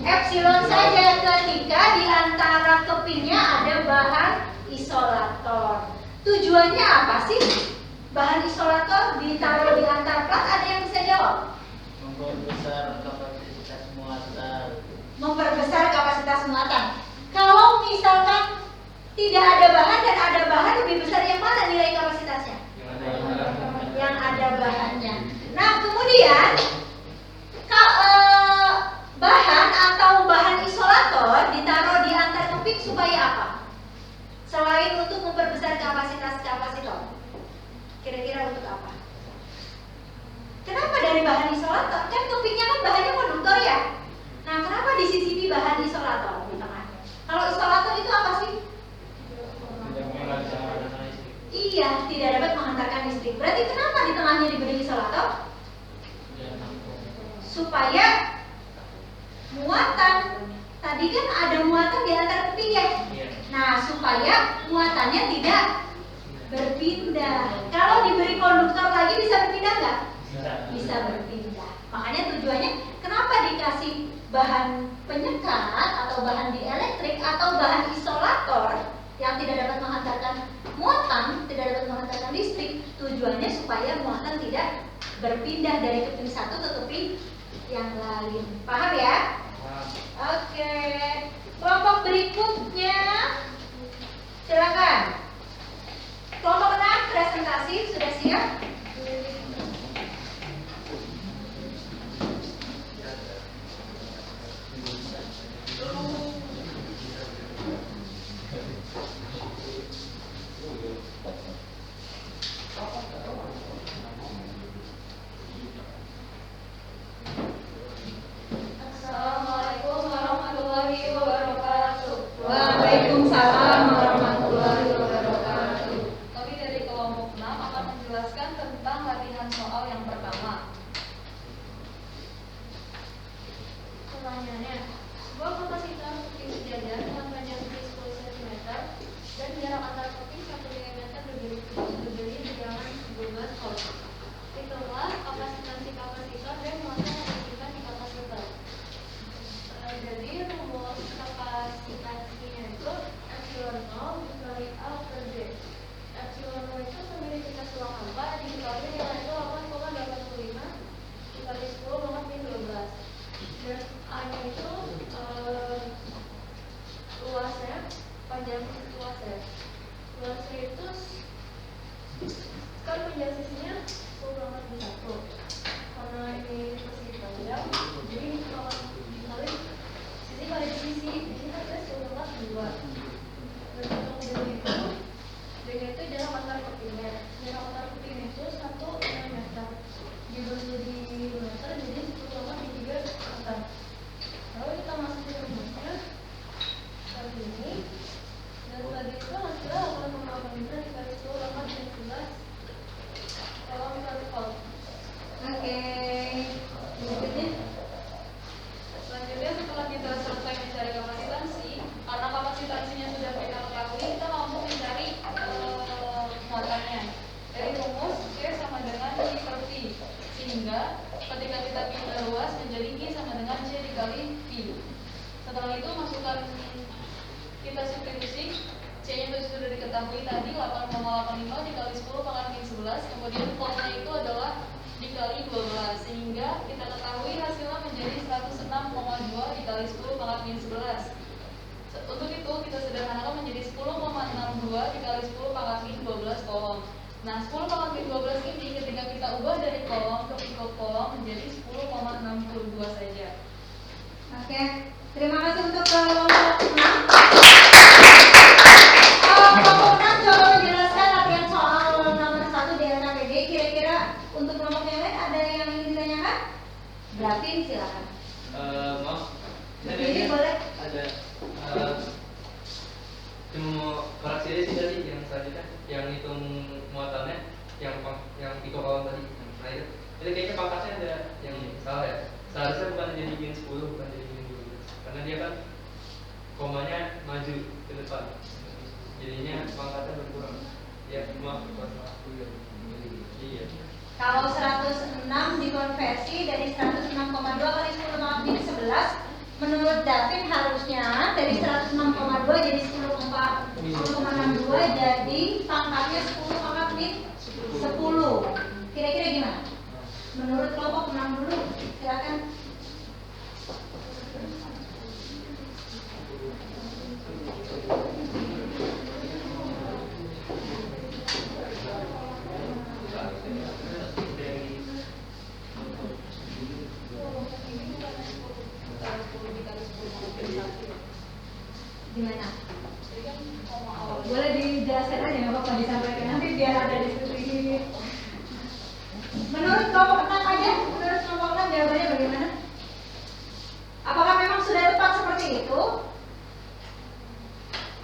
[SPEAKER 2] epsilon saja ketika di antara kepingnya ada bahan isolator. Tujuannya apa sih? Bahan isolator ditaruh di antar plat, ada yang bisa jawab?
[SPEAKER 10] Memperbesar kapasitas muatan.
[SPEAKER 2] Memperbesar kapasitas muatan. Kalau misalkan tidak ada bahan dan ada bahan, lebih besar yang mana nilai kapasitasnya? Yang ada bahannya. Nah, kemudian bahan atau bahan isolator ditaruh di antar keping supaya apa? Selain untuk memperbesar kapasitas kapasitor, kira-kira untuk apa? Kenapa dari bahan isolator? Kan kepingnya kan bahannya konduktor ya. Nah, kenapa disisipi bahan isolator di tengahnya? Kalau isolator itu apa sih? Iya, tidak dapat menghantarkan listrik. Berarti kenapa di tengahnya diberi isolator? Supaya muatan, tadi kan ada muatan di antara keping ya. Nah, supaya muatannya tidak berpindah. Kalau diberi konduktor lagi bisa berpindah nggak? Bisa berpindah. Makanya tujuannya kenapa dikasih bahan penyekat atau bahan dielektrik atau bahan isolator yang tidak dapat menghantarkan muatan, tidak dapat menghantarkan listrik. Tujuannya supaya muatan tidak berpindah dari keping satu ke keping yang lain. Paham ya? Oke. Kelompok berikutnya, silakan. Kelompok 6 presentasi sudah siap?
[SPEAKER 8] Assalamualaikum warahmatullahi wabarakatuh.
[SPEAKER 2] Waalaikumsalam warahmatullahi wabarakatuh.
[SPEAKER 8] Kami dari kelompok 6 akan menjelaskan tentang latihan soal yang pertama. Pertanyaannya, sebuah kapasitor keping sejajar dengan panjang 10 cm dan jarak antar keping 1 mm berdiri di jalan 12 volt. Hitunglah kapasitansi kapasitor dan muatan yang disimpan di kapasitor. Jadi rumus kapasitansinya itu epsilon 0 dikali A per D. Epsilon 0 itu permitivitas ruang hampa dikali nilai itu 8,85 dikali 10 banget min 12. Dan A nya itu luasnya, panjang luasnya. Luasnya itu kan panjang sisinya 10 banget min 1. Karena ini persegi panjang, jadi kalau dikali sisi kali sisi, ini ada 10 banget 2. Dan untuk itu D-nya itu jarak antar kepingnya. Jarak antar kepingnya itu 1 meter. Dibagi di meter jadi 10,3 meter. Lalu kita masukin rumusnya seperti ini. Dan tadi itu hasilnya 8,8 meter dikali 10,11 kalau dikali volt.
[SPEAKER 2] Oke. Berikutnya.
[SPEAKER 8] Selanjutnya setelah kita selesai mencari kapasitansi, karena kapasitansinya sudah kita ketahui, kita mampu mencari muatannya. Dari rumus C sama dengan I per V, sehingga ketika kita pindah luas menjadi I sama dengan C dikali V. Setelah itu masukkan kita substitusi, C-nya itu sudah diketahui tadi 8,85 dikali 10 pangkat min 11, kemudian voltnya itu adalah dikali 12, sehingga kita ketahui hasilnya menjadi 106,2 dikali 10 pangkat min 11. Untuk itu kita sederhanakan menjadi 10,62 dikali 10 pangkat min 12 kolom. Nah, 10 pangkat min 12 ini ketika kita ubah dari kolom ke pikokolom menjadi 10,62 saja.
[SPEAKER 2] Oke. Terima kasih untuk kelompok 6. Kelompok 6 coba menjelaskan latihan soal nomor 1 di LKPD. Kira-kira untuk kelompok yang lain ada yang ingin ditanyakan? Berarti silakan.
[SPEAKER 3] Maaf,
[SPEAKER 2] Jadi boleh.
[SPEAKER 3] ada cuma koreksi aja sih tadi yang selanjutnya, yang hitung muatannya, yang Piko kawan tadi, yang terakhir. Itu kayaknya pangkatnya ada yang salah ya. Seharusnya bukan jadi min 10, bukan jadi min 12. Karena dia kan komanya maju ke depan. Jadinya pangkatnya berkurang. Ya, maaf, bukan salah. Iya.
[SPEAKER 2] Kalau 106 dikonversi dari 106,2 kali 10 pangkat min 11, menurut Davin harusnya dari 106,2 jadi 10,62 jadi pangkatnya 10 pangkat min 10. Kira-kira gimana? Menurut kelompok 6 dulu, silakan. Gimana? Boleh dijelaskan aja, nggak apa-apa disampaikan nanti biar ada diskusi. Menurut kelompok 6 aja, menurut kelompok 6 jawabannya bagaimana? Apakah memang sudah tepat seperti itu?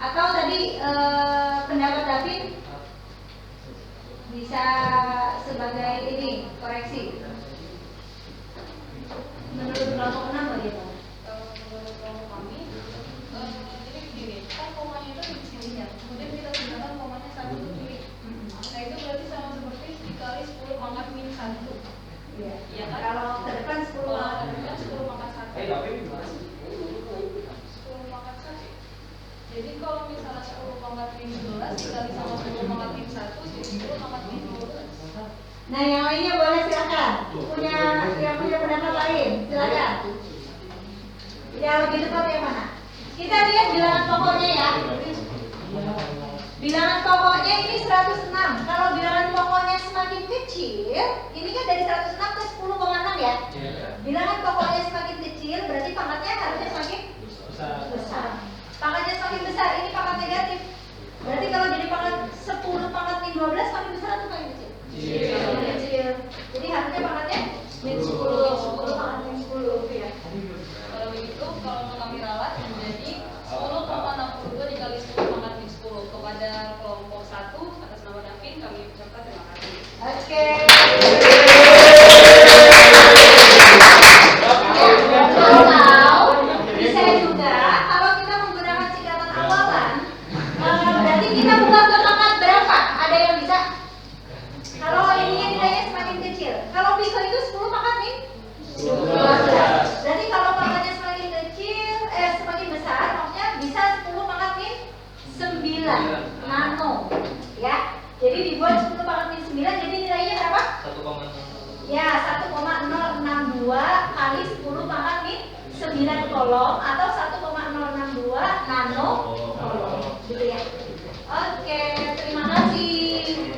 [SPEAKER 2] Atau tadi pendapat Davin bisa sebagai ini koreksi? Menurut kelompok 6 bagaimana?
[SPEAKER 8] Menurut kelompok kami, jadi begini, kan komanya itu di sini ya, kemudian kita gunakan komanya satu ke kiri. Nah itu berarti sama seperti dikali 10 pangkat min 1.
[SPEAKER 2] Iya.
[SPEAKER 8] Iya kan?
[SPEAKER 2] Kalau ke depan 10
[SPEAKER 8] Kalau ke depan 10 pangkat 1. 10 pangkat 1. Jadi kalau misalnya 10 pangkat min 12 dikali sama 10 pangkat min 1 jadi 10 pangkat min 12.
[SPEAKER 2] Nah yang lainnya boleh silakan. Yang punya pendapat lain silakan. Yang lebih tepat yang mana? Kita lihat bilangan pokoknya ya. Bilangan pokoknya ini 106. Kalau bilangan pokoknya semakin kecil, ini kan dari 106 ke 10,6 ya. Bilangan pokoknya semakin kecil, berarti pangkatnya harusnya semakin besar. Pangkatnya semakin besar, ini pangkat negatif. Berarti kalau jadi pangkat 10 pangkat min 12 semakin besar atau semakin kecil? Kecil. Jadi harusnya pangkatnya min 10 pangkat min 10 ya.
[SPEAKER 8] Kalau begitu, kalau mau kami rawat menjadi 10,62 dikali 10 pangkat min 10. Kepada kelompok 1 atas nama Davin kami ucapkan terima kasih.
[SPEAKER 2] Oke. Atau bisa juga kalau kita menggunakan singkatan awalan, berarti kita buka ke pangkat berapa? Ada yang bisa? Kalau ininya nilainya semakin kecil. Kalau Piko itu 10 pangkat min 12. Berarti kalau pangkatnya semakin kecil, semakin besar, maksudnya bisa 10 pangkat min 9 nano, ya. Jadi dibuat 10 pangkat min 9, jadi nilainya berapa?
[SPEAKER 3] 1,0.
[SPEAKER 2] Ya, 1,062 kali 10 pangkat min 9 kolom atau 1,062 nano kolom, gitu ya. Oke, terima kasih.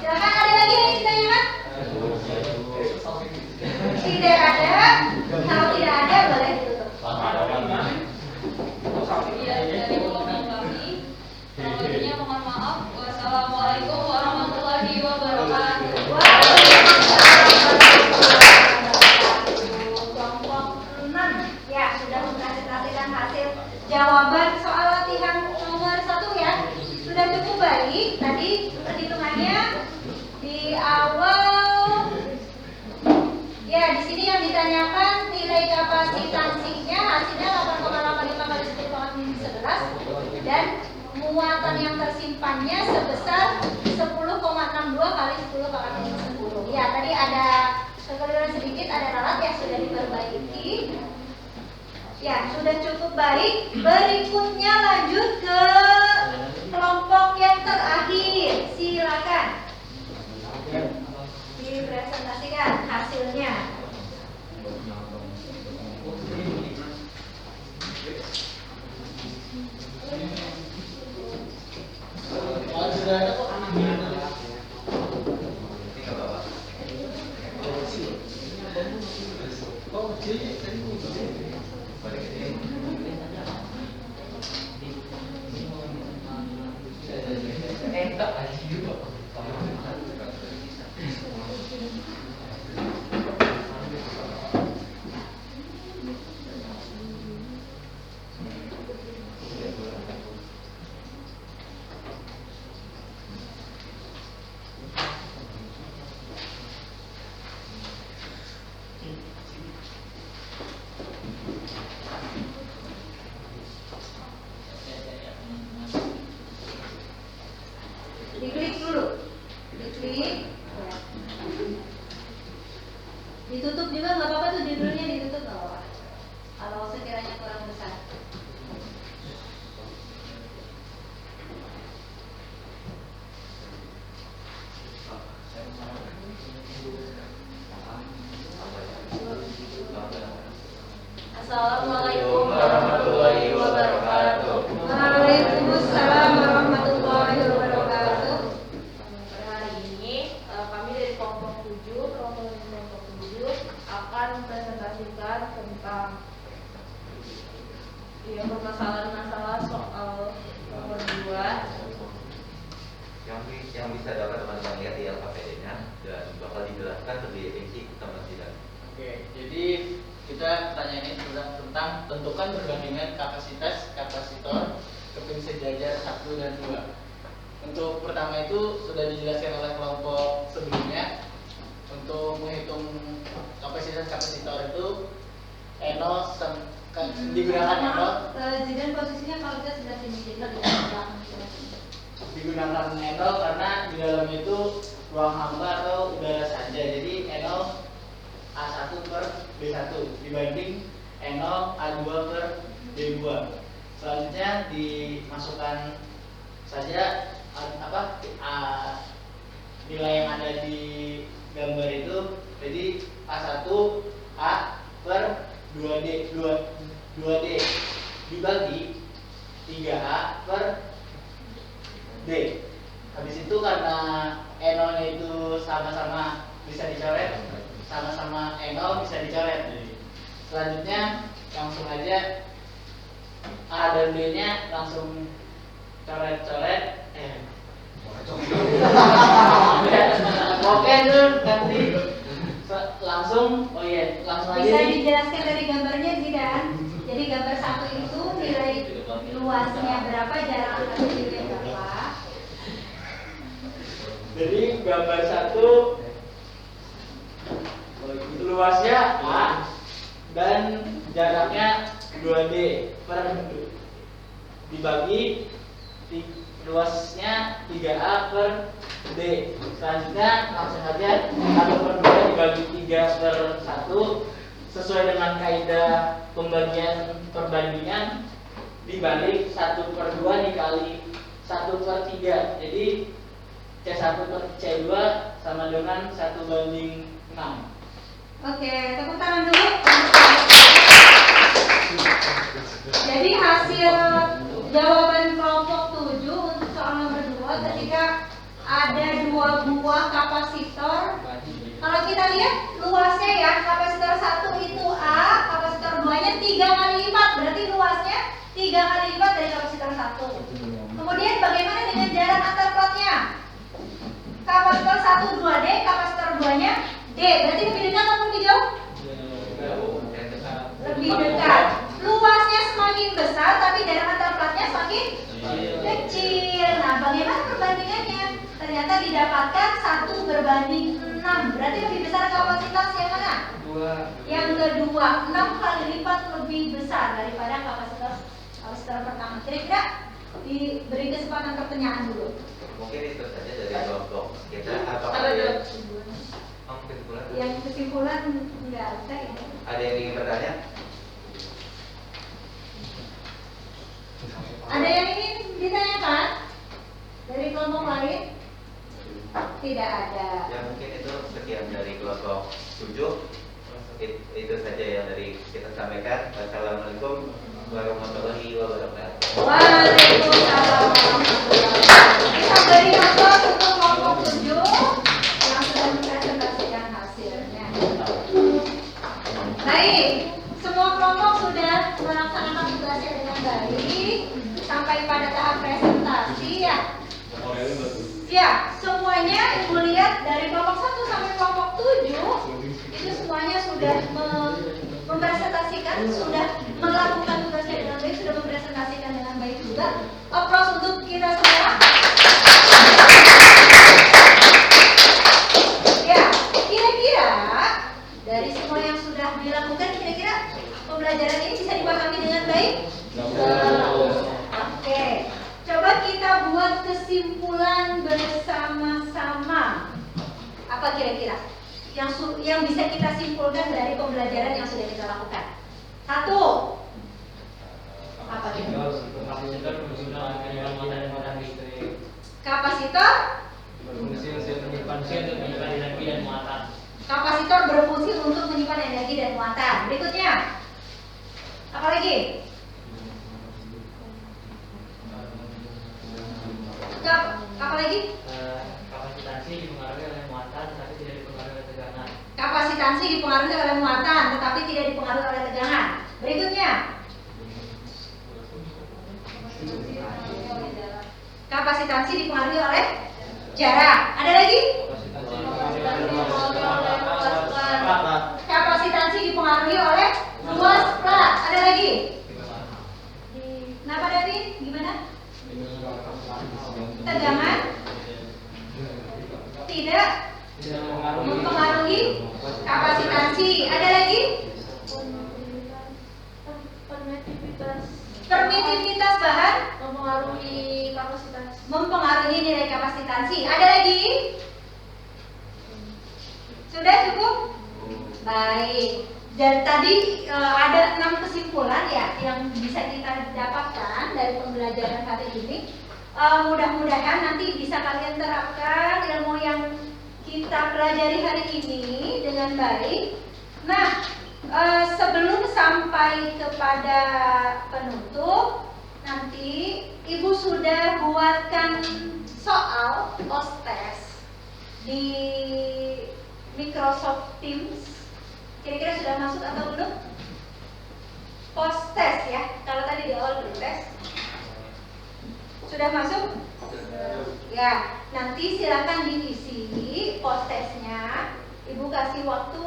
[SPEAKER 2] Silakan, ada lagi yang ingin ditanyakan? Tidak ada. Kalau tidak ada, boleh ditutup.
[SPEAKER 8] Iya, dari kelompok kami, selanjutnya mohon maaf. Wassalamualaikum warahmatullahi wabarakatuh.
[SPEAKER 2] Kelompok 6 ya sudah mempresentasikan hasil jawaban soal latihan nomor 1 ya. Sudah cukup baik. Tadi perhitungannya di awal ya, di sini yang ditanyakan nilai kapasitansinya hasilnya 8,85 kali 10 pangkat min 11 dan muatan yang tersimpannya sebesar 10,62 kali 10 pangkat min 10. Ya, tadi ada kekeliruan sedikit, ada ralat yang sudah diperbaiki. Ya, sudah cukup baik. Berikutnya lanjut ke kelompok yang terakhir. Silakan dipresentasikan hasilnya.
[SPEAKER 8] Assalamualaikum warahmatullahi wabarakatuh.
[SPEAKER 2] Waalaikumsalam warahmatullahi wabarakatuh.
[SPEAKER 8] Pada hari ini kami dari kelompok 7, perwakilan kelompok 7 akan mempresentasikan tentang permasalahan-masalah soal nomor 2
[SPEAKER 11] yang bisa dapat teman-teman lihat di LKPD-nya dan bakal dijelaskan lebih rinci ke teman sidang.
[SPEAKER 10] Oke, jadi kita tanya ini tentang tentukan perbandingan kapasitas kapasitor keping sejajar 1 dan 2. Untuk pertama itu sudah dijelaskan oleh kelompok sebelumnya. Untuk menghitung kapasitas kapasitor itu Eno digunakan Eno
[SPEAKER 2] Zidan posisinya kalau kita sudah sini jadi di belakang.
[SPEAKER 10] digunakan Eno karena di dalam itu ruang hampa atau udara saja. Jadi Eno A1 per B1 dibanding Eno A2 per B2. Selanjutnya dimasukkan saja nilai yang ada di gambar itu. Jadi A1 A per 2D dibagi 3A per D. Habis itu karena Eno-nya itu sama-sama bisa dicoret, sama-sama Eno bisa dicoret. Selanjutnya langsung aja A dan B-nya langsung coret-coret. Oke tuh nanti langsung langsung aja.
[SPEAKER 2] Bisa dijelaskan dari gambarnya Zidan. Jadi gambar 1 itu nilai luasnya berapa, jarak antar titiknya berapa.
[SPEAKER 10] Jadi gambar 1 luasnya A dan jaraknya 2D per dibagi luasnya 3A per D. Selanjutnya langsung aja 1 per 2 dibagi 3 per 1 sesuai dengan kaidah pembagian perbandingan dibalik 1 per 2 dikali 1 per 3. Jadi C1 per C2 sama dengan 1/6.
[SPEAKER 2] Oke, tepuk tangan dulu. Jadi hasil jawaban kelompok 7 untuk soal nomor 2 ketika ada 2 buah kapasitor. Kalau kita lihat luasnya ya, kapasitor 1 itu A, kapasitor 2-nya 3 kali lipat, berarti luasnya 3 kali lipat dari kapasitor 1. Kemudian bagaimana dengan jarak antar plotnya? Kapasitor 1 2D, kapasitor 2-nya D, berarti lebih dekat atau lebih jauh? Lebih dekat. Luasnya semakin besar, tapi jarak antar plotnya semakin kecil. Nah, bagaimana perbandingannya? Ternyata didapatkan 1/6. Berarti lebih besar kapasitas yang mana? Yang kedua, 6 kali lipat lebih besar daripada kapasitor pertama. Kira-kira diberi kesempatan pertanyaan dulu.
[SPEAKER 11] Mungkin itu saja dari kelompok kita. Apakah kesimpulan?
[SPEAKER 2] Yang kesimpulan enggak ada ya.
[SPEAKER 11] Ada yang ingin bertanya?
[SPEAKER 2] Ada yang ingin ditanyakan dari kelompok lain? Tidak ada.
[SPEAKER 11] Ya mungkin itu sekian dari kelompok 7. Itu saja yang dari kita sampaikan. Wassalamualaikum warahmatullahi wabarakatuh.
[SPEAKER 2] Waalaikumsalam warahmatullahi wabarakatuh. Kita beri contoh untuk kelompok 7 yang sudah mempresentasikan hasilnya. Baik, semua kelompok sudah melaksanakan tugasnya dengan baik sampai pada tahap presentasi ya. Ya, semuanya Ibu lihat dari kelompok 1 sampai kelompok 7 itu semuanya sudah mempresentasikan, sudah melakukan tugasnya dengan baik, sudah mempresentasikan dengan baik juga. Aplaus untuk kita semua. Ya, kira-kira dari semua yang sudah dilakukan, kira-kira pembelajaran ini bisa dipahami dengan baik? Oke, coba kita buat kesimpulan bersama-sama. Apa kira-kira yang bisa kita simpulkan dari pembelajaran yang sudah kita lakukan? 1. Apa kira-kira? Kapasitor Kapasitor berfungsi untuk menyimpan energi dan muatan. Berikutnya, Apalagi? Apalagi?
[SPEAKER 10] Kapasitansi dipengaruhi oleh muatan tetapi tidak dipengaruhi oleh tegangan.
[SPEAKER 2] Kapasitansi dipengaruhi oleh muatan tetapi tidak dipengaruhi oleh tegangan. Berikutnya. Kapasitansi dipengaruhi oleh jarak. Ada lagi? Kapasitansi dipengaruhi oleh luas plat. Ada lagi? Kenapa David? Gimana? Tegangan tidak mempengaruhi kapasitansi. Ada lagi? Permitivitas bahan
[SPEAKER 8] Mempengaruhi kapasitas.
[SPEAKER 2] mempengaruhi nilai kapasitansi. Ada lagi? Sudah cukup? Baik. Dan tadi ada 6 kesimpulan ya yang bisa kita dapatkan dari pembelajaran hari ini. Mudah-mudahan nanti bisa kalian terapkan ilmu yang kita pelajari hari ini dengan baik. Nah, sebelum sampai kepada penutup, nanti Ibu sudah buatkan soal post-test di Microsoft Teams. Kira-kira sudah masuk atau belum? Post-test ya, kalau tadi di awal pre-test. Sudah masuk? Ya, nanti silakan diisi post-testnya. Ibu kasih waktu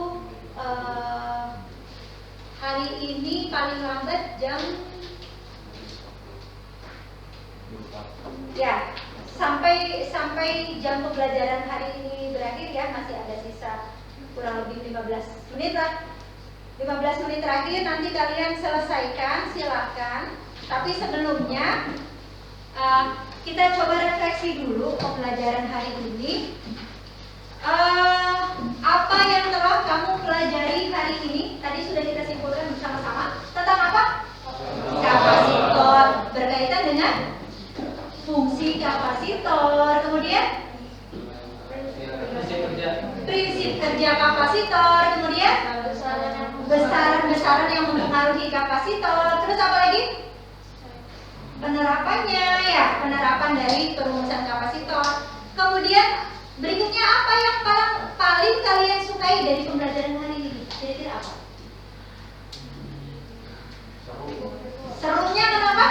[SPEAKER 2] hari ini paling lambat jam ya sampai jam pembelajaran hari ini berakhir ya, masih ada sisa kurang lebih 15 menit lah. 15 menit terakhir nanti kalian selesaikan, silakan. Tapi sebelumnya kita coba refleksi dulu pembelajaran hari ini. Apa yang telah kamu pelajari hari ini? Tadi sudah kita simpulkan bersama-sama tentang apa? Kapasitor, berkaitan dengan fungsi kapasitor. Kemudian prinsip kerja kapasitor. Kemudian besaran-besaran yang mempengaruhi kapasitor. Terus apa lagi? Penerapannya ya, penerapan dari perumusan kapasitor. Kemudian berikutnya apa yang paling kalian sukai dari pembelajaran hari ini? Kira-kira apa? Serunya kenapa?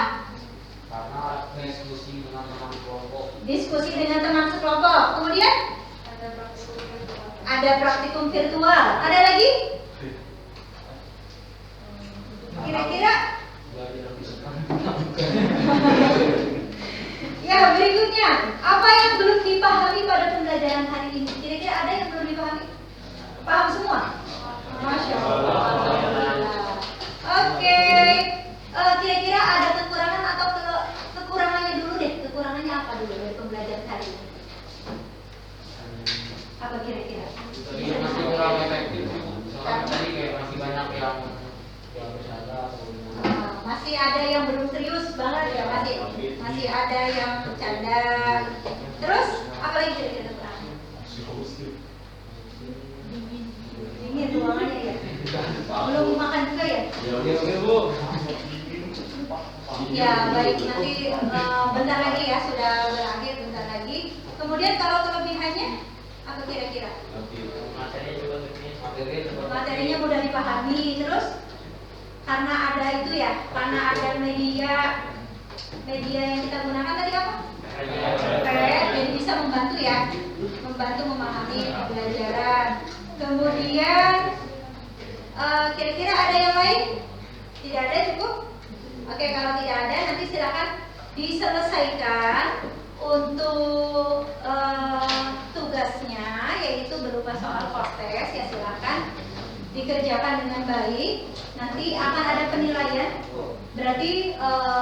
[SPEAKER 3] Karena diskusi dengan teman kelompok.
[SPEAKER 2] Diskusi dengan teman sekelompok. Kemudian ada praktikum virtual. Ada lagi? Kira-kira? Ya, berikutnya apa yang belum dipahami pada pembelajaran hari ini? Kira-kira ada yang belum dipahami? Paham semua? Masya Allah. Oke. Kira-kira ada kekurangan atau kekurangannya dulu deh. Kekurangannya apa dulu dari pembelajaran hari ini? Apa kira-kira?
[SPEAKER 3] Masih kurang efektif. Soalnya tadi kayak masih banyak yang bercanda atau
[SPEAKER 2] masih ada yang belum serius banget ya, masih ada yang bercanda. Terus apa lagi kira-kira kekurangannya? Dingin ruangannya ya. Belum makan juga ya?
[SPEAKER 6] Iya Bu.
[SPEAKER 2] Ya baik, nanti bentar lagi ya, sudah berakhir bentar lagi. Kemudian kalau kelebihannya apa kira-kira? Materinya mudah dipahami. Terus karena ada itu ya, karena ada media yang kita gunakan tadi apa? Jadi bisa membantu ya, membantu memahami pembelajaran. Kemudian kira-kira ada yang lain? Tidak ada, cukup? Oke, kalau tidak ada nanti silakan diselesaikan untuk tugasnya, yaitu berupa soal post-test ya, silakan dikerjakan dengan baik. Nanti akan ada penilaian. Berarti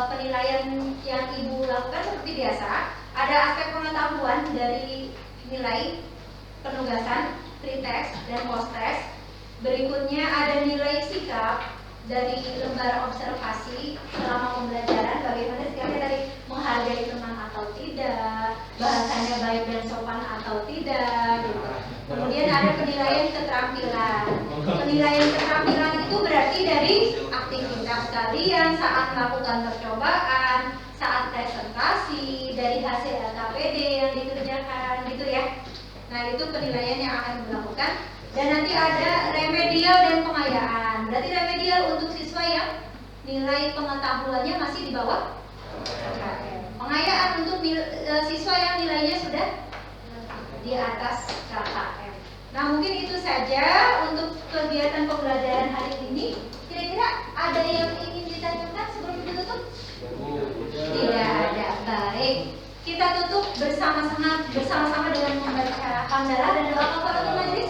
[SPEAKER 2] penilaian yang Ibu lakukan seperti biasa, ada aspek pengetahuan dari nilai penugasan, pre-test dan post-test. Berikutnya ada nilai sikap dari lembar observasi selama pembelajaran, bagaimana sikapnya dari menghargai teman atau tidak, bahasanya baik dan sopan atau tidak gitu. Kemudian ada penilaian keterampilan. Penilaian keterampilan itu berarti dari aktivitas kalian saat melakukan percobaan, saat presentasi, dari hasil LKPD yang dikerjakan gitu ya. Nah, itu penilaian yang akan dilakukan. Dan nanti ada remedial dan pengayaan. Berarti remedial untuk siswa yang nilai pengetahuannya masih di bawah KKM. Pengayaan untuk siswa yang nilainya sudah di atas KKM. Nah, mungkin itu saja untuk kegiatan pembelajaran hari ini. Kira-kira ada yang ingin ditanyakan sebelum ditutup? Tidak ada. Baik. Kita tutup bersama-sama dengan membaca hamdalah dan doa kafaratul majelis.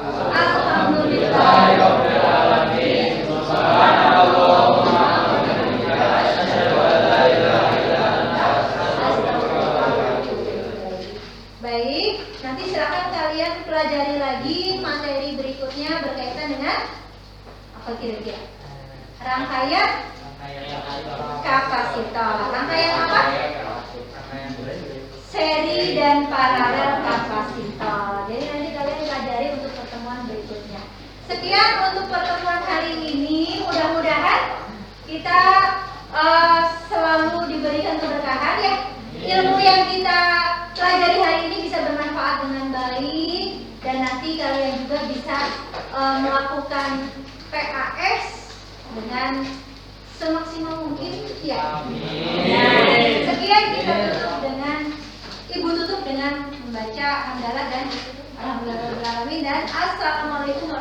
[SPEAKER 2] Alhamdulillahirabbil alamin. Subhanallahumma wa bihamdika asyhadu an la ilaha illa anta astaghfiruka wa atubu ilaik. Baik, nanti silakan kalian pelajari lagi materi berikutnya berkaitan dengan apa kira-kira? Rangkaian kapasitor. Rangkaian apa? Seri dan paralel kapasitor. Jadi nanti kalian pelajari untuk pertemuan berikutnya. Sekian untuk pertemuan hari ini. Mudah-mudahan kita selalu diberikan keberkahan ya. Ilmu yang kita pelajari hari ini bisa bermanfaat dengan baik, dan nanti kalian juga bisa melakukan PAS dengan semaksimal mungkin ya. Nah, sekian kita tutup dengan Ibu tutup dengan membaca hamdalah dan alhamdulillah dan assalamualaikum warahmatullahi wabarakatuh.